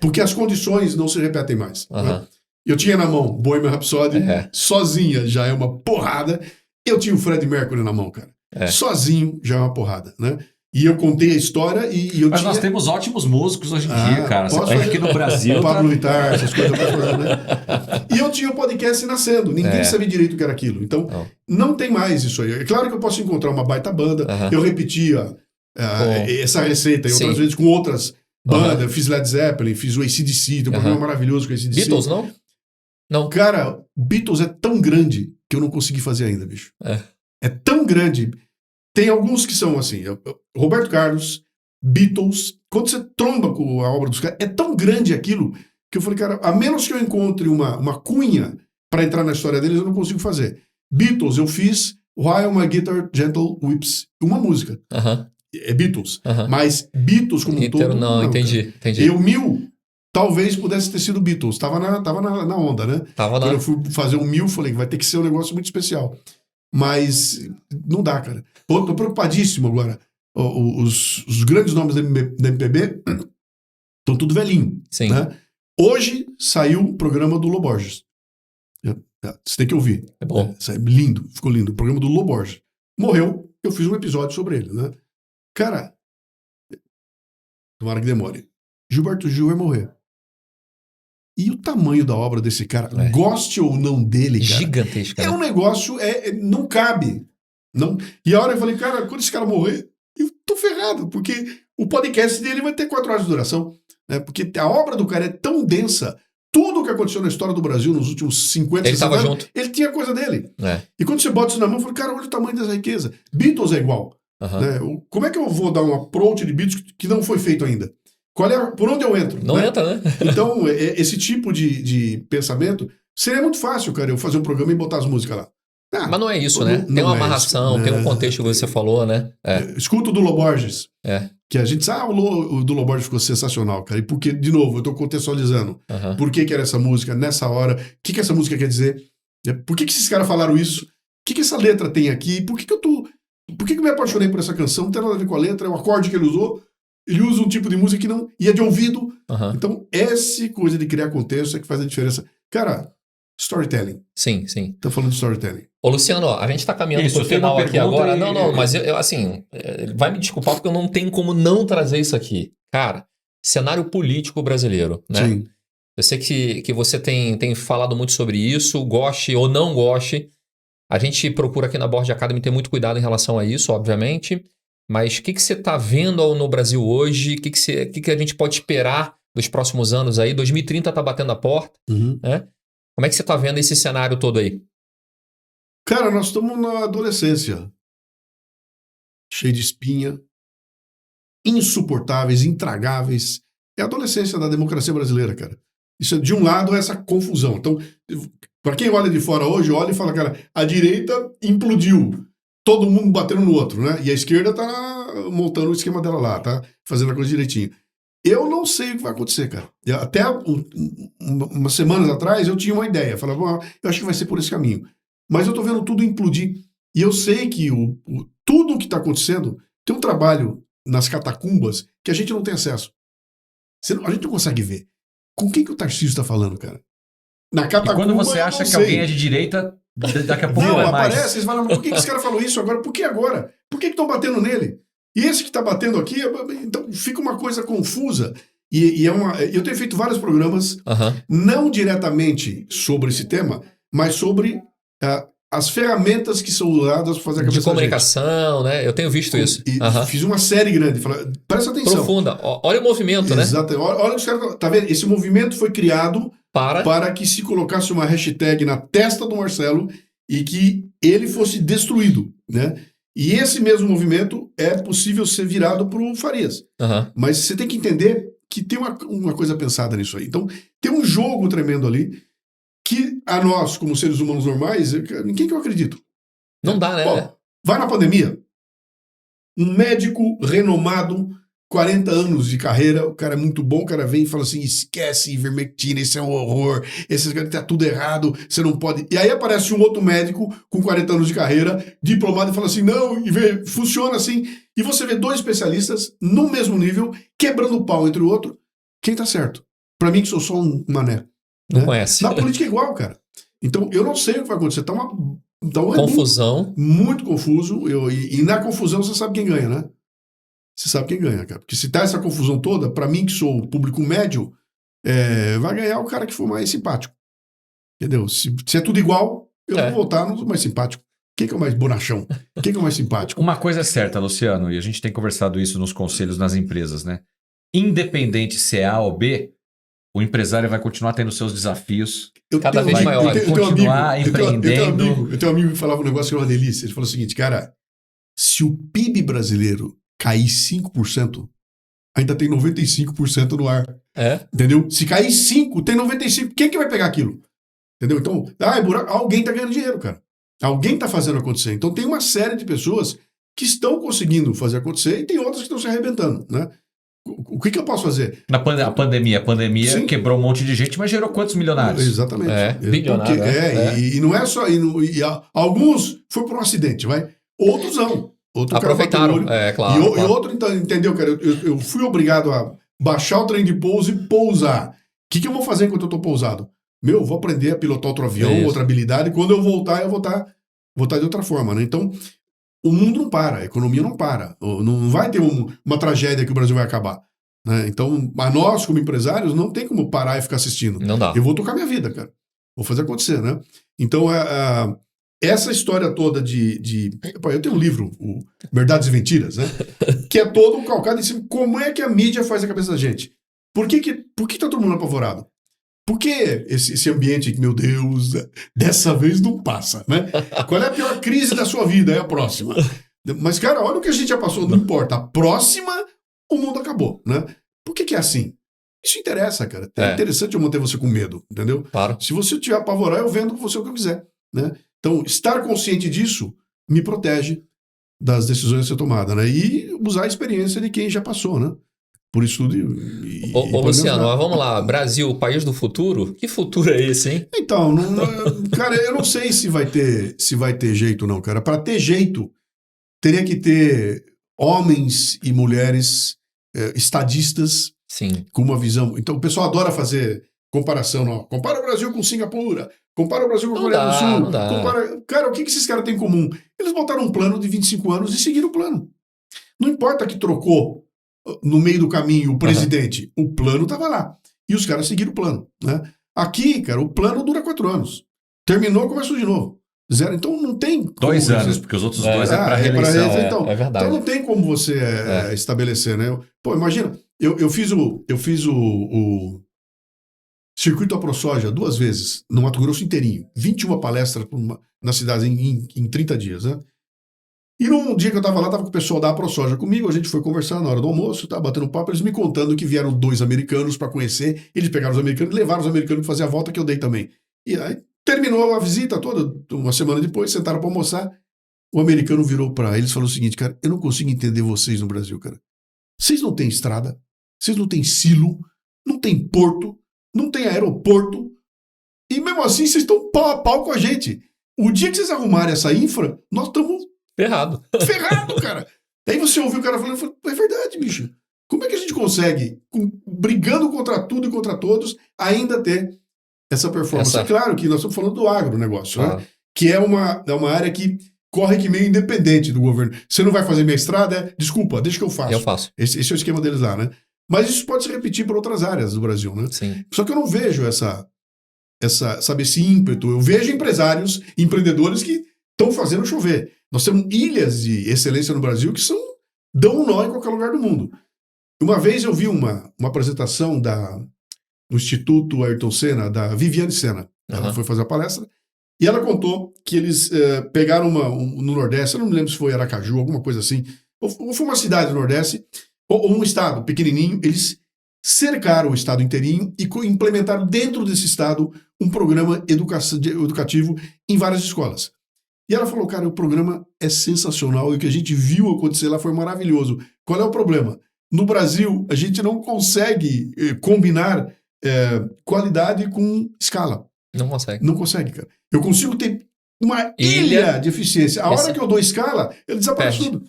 porque as condições não se repetem mais. Né? Eu tinha na mão Bohemian Rhapsody, sozinha já é uma porrada. Eu tinha o Freddie Mercury na mão, cara. Sozinho já é uma porrada, né? E eu contei a história e eu Mas nós temos ótimos músicos hoje em dia, cara. Você vai aqui no Brasil... Pablo Vittar, essas coisas. Né? E eu tinha o podcast nascendo. Ninguém sabia direito o que era aquilo. Então, não tem mais isso aí. É claro que eu posso encontrar uma baita banda. Eu repetia essa receita outras vezes com outras bandas. Eu fiz Led Zeppelin, fiz o AC/DC, tem um programa maravilhoso com o AC/DC. Beatles, não? Não. Cara, Beatles é tão grande que eu não consegui fazer ainda, bicho. É tão grande... Tem alguns que são assim, Roberto Carlos, Beatles, quando você tromba com a obra dos caras, é tão grande aquilo que eu falei, cara, a menos que eu encontre uma cunha para entrar na história deles, eu não consigo fazer. Beatles, eu fiz While My Guitar Gentle Weeps, uma música. É Beatles. Mas Beatles como um todo... Não, entendi. Eu, 1000, talvez pudesse ter sido Beatles. Tava na onda, né? Quando eu fui fazer o 1000, falei, vai ter que ser um negócio muito especial. Mas não dá, cara. Tô preocupadíssimo agora. Os grandes nomes da MPB estão tudo velhinho. Sim. Né? Hoje saiu o programa do Lô Borges. Você tem que ouvir. É bom. Lindo, ficou lindo. O programa do Lô Borges. Morreu, eu fiz um episódio sobre ele, né? Cara, tomara que demore. Gilberto Gil vai morrer. E o tamanho da obra desse cara, goste ou não dele, cara, gigantesco. É um negócio, não cabe. Não. E a hora eu falei, cara, quando esse cara morrer, eu tô ferrado, porque o podcast dele vai ter 4 horas de duração. Né? Porque a obra do cara é tão densa, tudo o que aconteceu na história do Brasil nos últimos 50, 60 anos, junto. Ele tinha coisa dele. E quando você bota isso na mão, eu falo, cara, olha o tamanho dessa riqueza. Beatles é igual. Né? Como é que eu vou dar um approach de Beatles que não foi feito ainda? Por onde eu entro? Não entra, né? Então, esse tipo de pensamento seria muito fácil, cara, eu fazer um programa e botar as músicas lá. Mas não é isso, né? Tem uma amarração, tem um contexto que você falou, né? Escuta o do Lô Borges. Que a gente sabe, o do Lô Borges ficou sensacional, cara. E porque, de novo, eu tô contextualizando. Por que era essa música nessa hora? O que essa música quer dizer? Por que esses caras falaram isso? O que essa letra tem aqui? Por que eu me apaixonei por essa canção? Não tem nada a ver com a letra, é o acorde que ele usou. Ele usa um tipo de música que não ia de ouvido. Então, essa coisa de criar contexto é que faz a diferença. Cara, storytelling. Sim. Tá falando de storytelling. Ô, Luciano, a gente tá caminhando pro final aqui agora. Não, mas eu, assim, vai me desculpar porque eu não tenho como não trazer isso aqui. Cara, cenário político brasileiro, né? Sim. Eu sei que você tem falado muito sobre isso, goste ou não goste. A gente procura aqui na Board Academy ter muito cuidado em relação a isso, obviamente. Mas o que você está vendo no Brasil hoje? O que a gente pode esperar dos próximos anos aí? 2030 está batendo a porta, né? Como é que você está vendo esse cenário todo aí? Cara, nós estamos na adolescência. Cheio de espinha. Insuportáveis, intragáveis. É a adolescência da democracia brasileira, cara. Isso, de um lado, é essa confusão. Então, para quem olha de fora hoje, olha e fala, cara, a direita implodiu. Todo mundo batendo no outro, né? E a esquerda tá montando o esquema dela lá, tá fazendo a coisa direitinho. Eu não sei o que vai acontecer, cara. Até umas semanas atrás eu tinha uma ideia. Falava, eu acho que vai ser por esse caminho. Mas eu tô vendo tudo implodir. E eu sei que tudo o que tá acontecendo tem um trabalho nas catacumbas que a gente não tem acesso. A gente não consegue ver. Com quem que o Tarcísio tá falando, cara? Na catacumba, e quando você acha que alguém é de direita, daqui a pouco não é aparece, mais. eles falam, por que esse cara falou isso agora? Por que agora? Por que estão batendo nele? E esse que está batendo aqui, então fica uma coisa confusa. Eu tenho feito vários programas, não diretamente sobre esse tema, mas sobre as ferramentas que são usadas para fazer a cabeça de comunicação, né? Eu tenho visto isso. Fiz uma série grande. Presta atenção. Profunda. Olha o movimento, né? Exato. Olha os caras. Tá vendo? Esse movimento foi criado para que se colocasse uma hashtag na testa do Marcelo e que ele fosse destruído, né? E esse mesmo movimento é possível ser virado para o Farias. Mas você tem que entender que tem uma coisa pensada nisso aí. Então, tem um jogo tremendo ali que a nós, como seres humanos normais, em quem que eu acredito? Não dá, né? Bom, vai na pandemia. Um médico renomado, 40 anos de carreira, o cara é muito bom, o cara vem e fala assim, esquece ivermectina, isso é um horror, esses caras tá tudo errado, você não pode... E aí aparece um outro médico com 40 anos de carreira, diplomado, e fala assim, não, funciona assim. E você vê 2 especialistas no mesmo nível, quebrando o pau entre o outro. Quem tá certo? Pra mim que sou só um mané. Não conhece. Na política é igual, cara. Então, eu não sei o que vai acontecer. Tá uma confusão. Muito confuso. E na confusão você sabe quem ganha, né? Você sabe quem ganha, cara. Porque se tá essa confusão toda, pra mim que sou o público médio, vai ganhar o cara que for mais simpático. Entendeu? Se é tudo igual, eu vou votar no mais simpático. Quem que é o mais bonachão? Quem que é o mais simpático? Uma coisa é certa, Luciano, e a gente tem conversado isso nos conselhos nas empresas, né? Independente se é A ou B, o empresário vai continuar tendo seus desafios. Cada vez maior. Continuar empreendendo. Eu tenho um amigo que falava um negócio que era uma delícia. Ele falou o seguinte, cara, se o PIB brasileiro cair 5%, ainda tem 95% no ar. Entendeu? Se cair 5%, tem 95%. Quem que vai pegar aquilo? Entendeu? Então, alguém tá ganhando dinheiro, cara. Alguém tá fazendo acontecer. Então tem uma série de pessoas que estão conseguindo fazer acontecer e tem outras que estão se arrebentando, né? O que eu posso fazer? A pandemia Sim. quebrou um monte de gente, mas gerou quantos milionários? Exatamente. Bilionário. E não é só. Alguns foi por um acidente, vai. Outros não. Outro Aproveitaram, claro. E outro, então, entendeu, cara? Eu fui obrigado a baixar o trem de pouso e pousar. O que eu vou fazer enquanto eu tô pousado? Vou aprender a pilotar outro avião, outra habilidade. Quando eu voltar, eu vou estar de outra forma, né? Então, o mundo não para, a economia não para. Não vai ter uma tragédia que o Brasil vai acabar. Né? Então, a nós, como empresários, não tem como parar e ficar assistindo. Não dá. Eu vou tocar minha vida, cara. Vou fazer acontecer, né? Então, essa história toda eu tenho um livro, o Verdades e Mentiras, né? Que é todo calcado em cima. Como é que a mídia faz a cabeça da gente? Por que tá todo mundo apavorado? Por que esse ambiente que, meu Deus, dessa vez não passa, né? Qual é a pior crise da sua vida? É a próxima. Mas, cara, olha o que a gente já passou, não importa. A próxima, o mundo acabou, né? Por que é assim? Isso interessa, cara. É interessante eu manter você com medo, entendeu? Claro. Se você te apavorar, eu vendo com você o que eu quiser, né? Então, estar consciente disso me protege das decisões a ser tomadas, né? E usar a experiência de quem já passou, né? Por isso tudo. Ô Luciano, mas vamos lá. Brasil, país do futuro? Que futuro é esse, hein? Então, cara, eu não sei se vai ter jeito, não, cara. Para ter jeito, teria que ter homens e mulheres estadistas. Sim. Com uma visão. Então, o pessoal adora fazer comparação. Não. Compara o Brasil com Singapura. Compara o Brasil com a Coreia do Sul. Não dá. Cara, o que esses caras têm em comum? Eles botaram um plano de 25 anos e seguiram o plano. Não importa que trocou no meio do caminho o presidente. O plano estava lá. E os caras seguiram o plano. Né? Aqui, cara, o plano dura 4 anos. Terminou, começou de novo. 0. Então não tem. 2 anos, porque os outros 2 é para reeleição. Então, é verdade. Então não tem como você estabelecer, né? Pô, imagina, eu fiz o circuito da ProSoja 2 vezes, no Mato Grosso inteirinho. 21 palestras na cidade em 30 dias, né? E num dia que eu tava lá, tava com o pessoal da ProSoja comigo, a gente foi conversar na hora do almoço, tava batendo papo, eles me contando que vieram 2 americanos para conhecer, eles pegaram os americanos e levaram os americanos para fazer a volta que eu dei também. E aí terminou a visita toda, uma semana depois, sentaram para almoçar, o americano virou para eles e falou o seguinte, cara, eu não consigo entender vocês no Brasil, cara. Vocês não têm estrada, vocês não têm silo, não tem porto, não tem aeroporto, e mesmo assim vocês estão pau a pau com a gente. O dia que vocês arrumarem essa infra, nós estamos ferrado, cara. Aí você ouviu o cara falando, é verdade, bicho. Como é que a gente consegue, brigando contra tudo e contra todos, ainda ter essa performance? É claro que nós estamos falando do agronegócio, né? Que é uma área que corre que meio independente do governo. Você não vai fazer minha estrada? Desculpa, deixa que eu faço. Eu faço. Esse é o esquema deles lá, né? Mas isso pode se repetir para outras áreas do Brasil, né? Sim. Só que eu não vejo esse ímpeto. Eu vejo empresários, empreendedores que estão fazendo chover. Nós temos ilhas de excelência no Brasil que dão um nó em qualquer lugar do mundo. Uma vez eu vi uma apresentação do Instituto Ayrton Senna, da Viviane Senna. Ela foi fazer a palestra e ela contou que eles pegaram no Nordeste, eu não me lembro se foi Aracaju, alguma coisa assim, ou foi uma cidade do Nordeste, ou um estado pequenininho, eles cercaram o estado inteirinho e implementaram dentro desse estado um programa educativo em várias escolas. E ela falou, cara, o programa é sensacional e o que a gente viu acontecer lá foi maravilhoso. Qual é o problema? No Brasil, a gente não consegue combinar qualidade com escala. Não consegue. Não consegue, cara. Eu consigo ter uma ilha de eficiência. A hora que eu dou escala, ele desaparece tudo.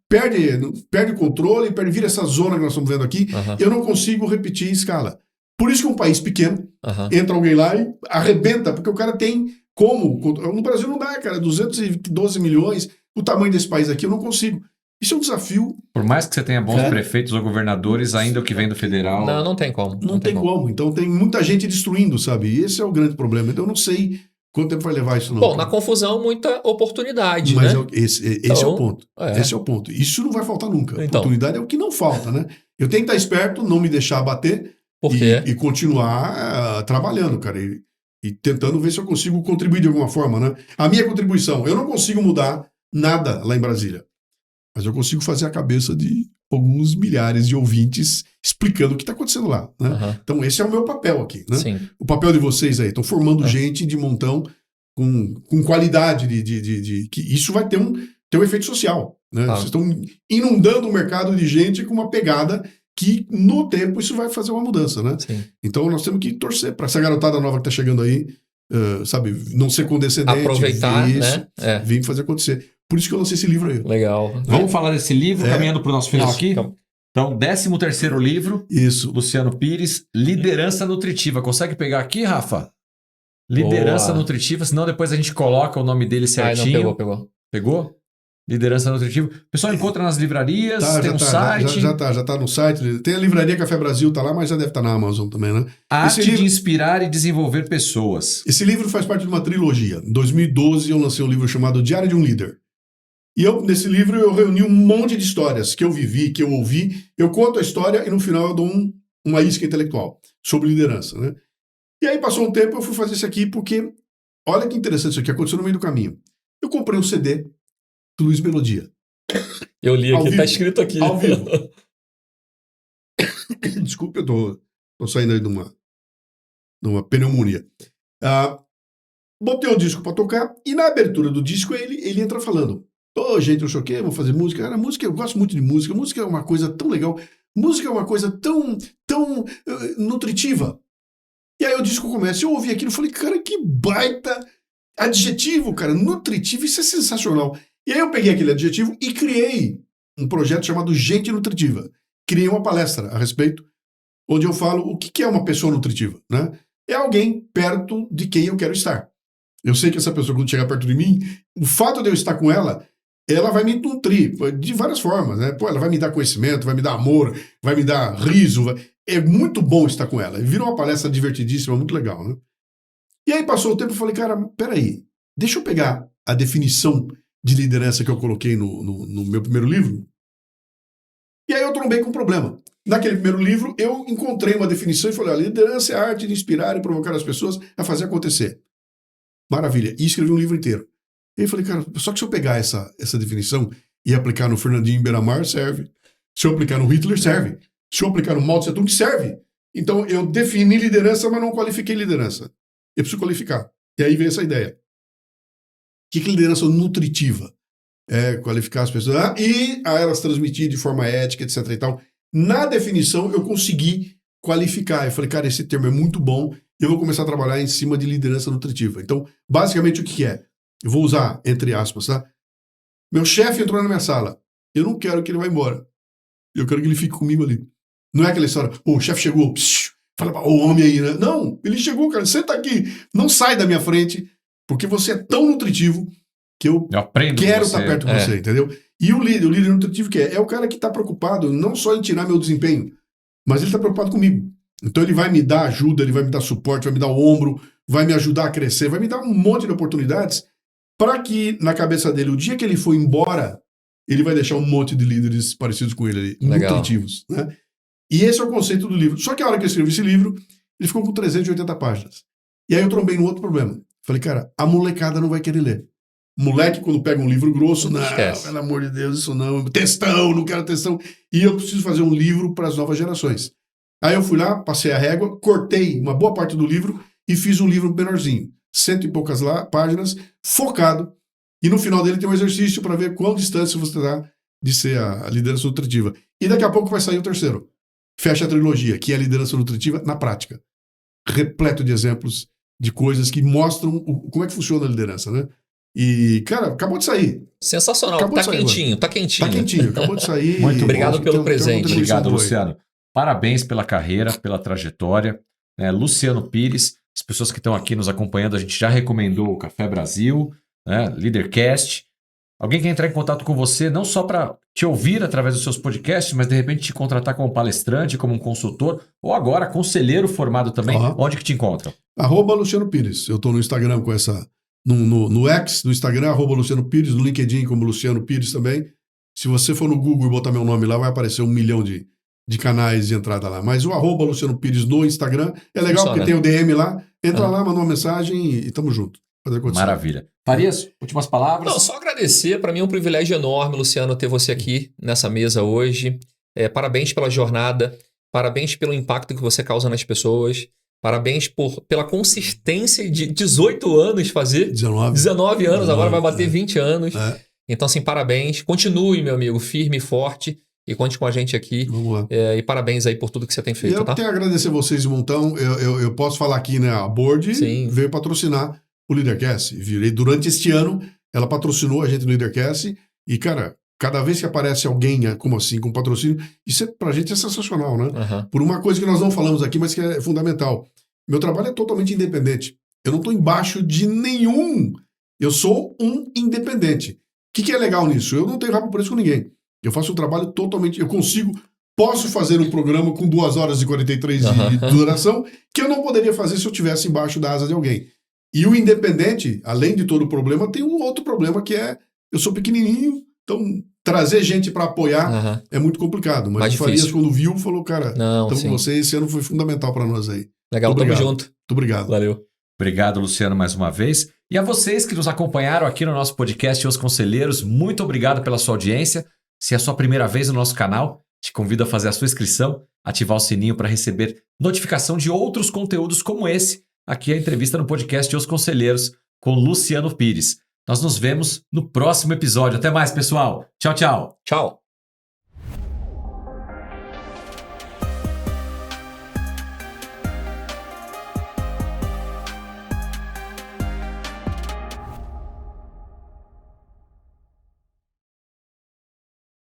Perde o controle, vira essa zona que nós estamos vendo aqui. Eu não consigo repetir escala. Por isso que um país pequeno, entra alguém lá e arrebenta, porque o cara tem como. No Brasil não dá, cara. 212 milhões, o tamanho desse país aqui, eu não consigo. Isso é um desafio. Por mais que você tenha bons prefeitos ou governadores, ainda o que vem do federal... Não tem como. Não tem como. Então tem muita gente destruindo, sabe? E esse é o grande problema. Então eu não sei quanto tempo vai levar isso não. Bom, na confusão, muita oportunidade, mas né? Esse é o ponto. Esse é o ponto. Isso não vai faltar nunca. Então. Oportunidade é o que não falta, né? Eu tenho que estar esperto, não me deixar abater e continuar trabalhando, cara. E tentando ver se eu consigo contribuir de alguma forma, né? A minha contribuição, eu não consigo mudar nada lá em Brasília. Mas eu consigo fazer a cabeça de alguns milhares de ouvintes explicando o que está acontecendo lá. Né? Então, esse é o meu papel aqui. Né? Sim. O papel de vocês aí. Estão formando gente de montão com qualidade que isso vai ter um efeito social. Né? Vocês estão inundando o mercado de gente com uma pegada que no tempo isso vai fazer uma mudança, né? Sim. Então nós temos que torcer para essa garotada nova que está chegando aí, sabe, não ser condescendente. Aproveitar, né? Vir fazer acontecer. Por isso que eu lancei esse livro aí. Legal. Vamos falar desse livro, caminhando para o nosso final aqui? Então, 13º livro, Isso. Luciano Pires, Liderança Nutritiva. Consegue pegar aqui, Rafa? Liderança Nutritiva, senão depois a gente coloca o nome dele certinho. Não, pegou. Pegou? Liderança Nutritiva. O pessoal encontra nas livrarias, tem um site. Já tá no site. Tem a livraria Café Brasil, tá lá, mas já deve estar na Amazon também, né? Arte de inspirar e desenvolver pessoas. Esse livro faz parte de uma trilogia. Em 2012 eu lancei um livro chamado Diário de um Líder. E nesse livro eu reuni um monte de histórias que eu vivi, que eu ouvi. Eu conto a história e no final eu dou uma isca intelectual sobre liderança, né? E aí passou um tempo, eu fui fazer isso aqui porque, olha que interessante isso aqui, aconteceu no meio do caminho. Eu comprei um CD do Luiz Melodia. Eu li aqui, tá escrito aqui. Ao vivo. Desculpa, eu tô saindo aí de uma pneumonia. Botei o disco pra tocar e na abertura do disco ele entra falando: gente, eu choquei, vou fazer música. Cara, música, eu gosto muito de música. Música é uma coisa tão legal. Música é uma coisa tão nutritiva. E aí o disco começa, eu ouvi aquilo e falei, cara, que baita adjetivo, cara, nutritivo, isso é sensacional. E aí eu peguei aquele adjetivo e criei um projeto chamado Gente Nutritiva. Criei uma palestra a respeito, onde eu falo o que é uma pessoa nutritiva, né? É alguém perto de quem eu quero estar. Eu sei que essa pessoa, quando chegar perto de mim, o fato de eu estar com ela vai me nutrir de várias formas, né? Ela vai me dar conhecimento, vai me dar amor, vai me dar riso. É muito bom estar com ela. Virou uma palestra divertidíssima, muito legal, né? E aí passou o tempo e falei, cara, peraí, deixa eu pegar a definição de liderança que eu coloquei no meu primeiro livro. E aí eu trombei com um problema. Naquele primeiro livro, eu encontrei uma definição e falei, liderança é a arte de inspirar e provocar as pessoas a fazer acontecer. Maravilha. E escrevi um livro inteiro. E aí eu falei, cara, só que se eu pegar essa definição e aplicar no Fernandinho Beiramar, serve. Se eu aplicar no Hitler, serve. Se eu aplicar no Mao Tse Tung, serve. Então eu defini liderança, mas não qualifiquei liderança. Eu preciso qualificar. E aí veio essa ideia. O que é liderança nutritiva? É qualificar as pessoas e a elas transmitir de forma ética, etc. e tal. Na definição, eu consegui qualificar. Eu falei, cara, esse termo é muito bom. Eu vou começar a trabalhar em cima de liderança nutritiva. Então, basicamente, o que é? Eu vou usar, entre aspas, tá? Meu chefe entrou na minha sala. Eu não quero que ele vá embora. Eu quero que ele fique comigo ali. Não é aquela história, o chefe chegou, fala para o homem aí, né? Não, ele chegou, cara, senta aqui, não sai da minha frente, porque você é tão nutritivo que eu quero estar perto de você, entendeu? E o líder nutritivo que é o cara que está preocupado não só em tirar meu desempenho, mas ele está preocupado comigo. Então ele vai me dar ajuda, ele vai me dar suporte, vai me dar o ombro, vai me ajudar a crescer, vai me dar um monte de oportunidades para que na cabeça dele, o dia que ele for embora, ele vai deixar um monte de líderes parecidos com ele ali, nutritivos, né? E esse é o conceito do livro. Só que a hora que eu escrevi esse livro, ele ficou com 380 páginas. E aí eu trombei num outro problema. Falei, cara, a molecada não vai querer ler. Moleque, quando pega um livro grosso, não, pelo amor de Deus, isso não. Textão, não quero textão. E eu preciso fazer um livro para as novas gerações. Aí eu fui lá, passei a régua, cortei uma boa parte do livro e fiz um livro menorzinho. 100 e poucas páginas, focado. E no final dele tem um exercício para ver quão distância você está de ser a liderança nutritiva. E daqui a pouco vai sair o terceiro. Fecha a trilogia, que é a liderança nutritiva na prática. Repleto de exemplos de coisas que mostram como é que funciona a liderança, né? E, cara, acabou de sair. Sensacional. Tá quentinho, tá quentinho. Tá quentinho, acabou de sair. Muito obrigado pelo presente. Obrigado, Luciano. Parabéns pela carreira, pela trajetória. Luciano Pires, as pessoas que estão aqui nos acompanhando, a gente já recomendou o Café Brasil, né? Leadercast. Alguém quer entrar em contato com você, não só para te ouvir através dos seus podcasts, mas de repente te contratar como palestrante, como um consultor, ou agora conselheiro formado também, onde que te encontram? @Luciano Pires. Eu estou no Instagram com essa... No X, no Instagram, @Luciano Pires, no LinkedIn como Luciano Pires também. Se você for no Google e botar meu nome lá, vai aparecer 1 milhão de canais de entrada lá. Mas o @Luciano Pires no Instagram é legal, porque tem o DM lá. Entra lá, manda uma mensagem e tamo junto. Maravilha. Farias, últimas palavras? Não, só agradecer. Para mim é um privilégio enorme, Luciano, ter você aqui nessa mesa hoje. Parabéns pela jornada. Parabéns pelo impacto que você causa nas pessoas. Parabéns pela consistência de 18 anos fazer. 19 anos, agora vai bater 20 anos. Então, assim, parabéns. Continue, meu amigo, firme e forte. e conte com a gente aqui. Vamos lá. E parabéns aí por tudo que você tem feito, Eu tá? tenho a agradecer vocês de montão. Eu posso falar aqui, né? A Board veio patrocinar o Leadercast. Durante este ano, ela patrocinou a gente no Leadercast. E, cara, cada vez que aparece alguém, como assim, com patrocínio, isso pra gente é sensacional, né? Por uma coisa que nós não falamos aqui, mas que é fundamental. Meu trabalho é totalmente independente. Eu não estou embaixo de nenhum. Eu sou um independente. O que é legal nisso? Eu não tenho rabo preso com ninguém. Eu faço um trabalho totalmente... Posso fazer um programa com 2 horas e 43 de duração que eu não poderia fazer se eu estivesse embaixo da asa de alguém. E o independente, além de todo o problema, tem um outro problema que é... Eu sou pequenininho, então trazer gente para apoiar é muito complicado. Mas o Farias, quando viu, falou, cara, estamos com você, esse ano foi fundamental para nós aí. Legal, tamo junto. Muito obrigado. Valeu. Obrigado, Luciano, mais uma vez. E a vocês que nos acompanharam aqui no nosso podcast Os Conselheiros, muito obrigado pela sua audiência. Se é a sua primeira vez no nosso canal, te convido a fazer a sua inscrição, ativar o sininho para receber notificação de outros conteúdos como esse. Aqui a entrevista no podcast Os Conselheiros com Luciano Pires. Nós nos vemos no próximo episódio. Até mais, pessoal. Tchau, tchau. Tchau.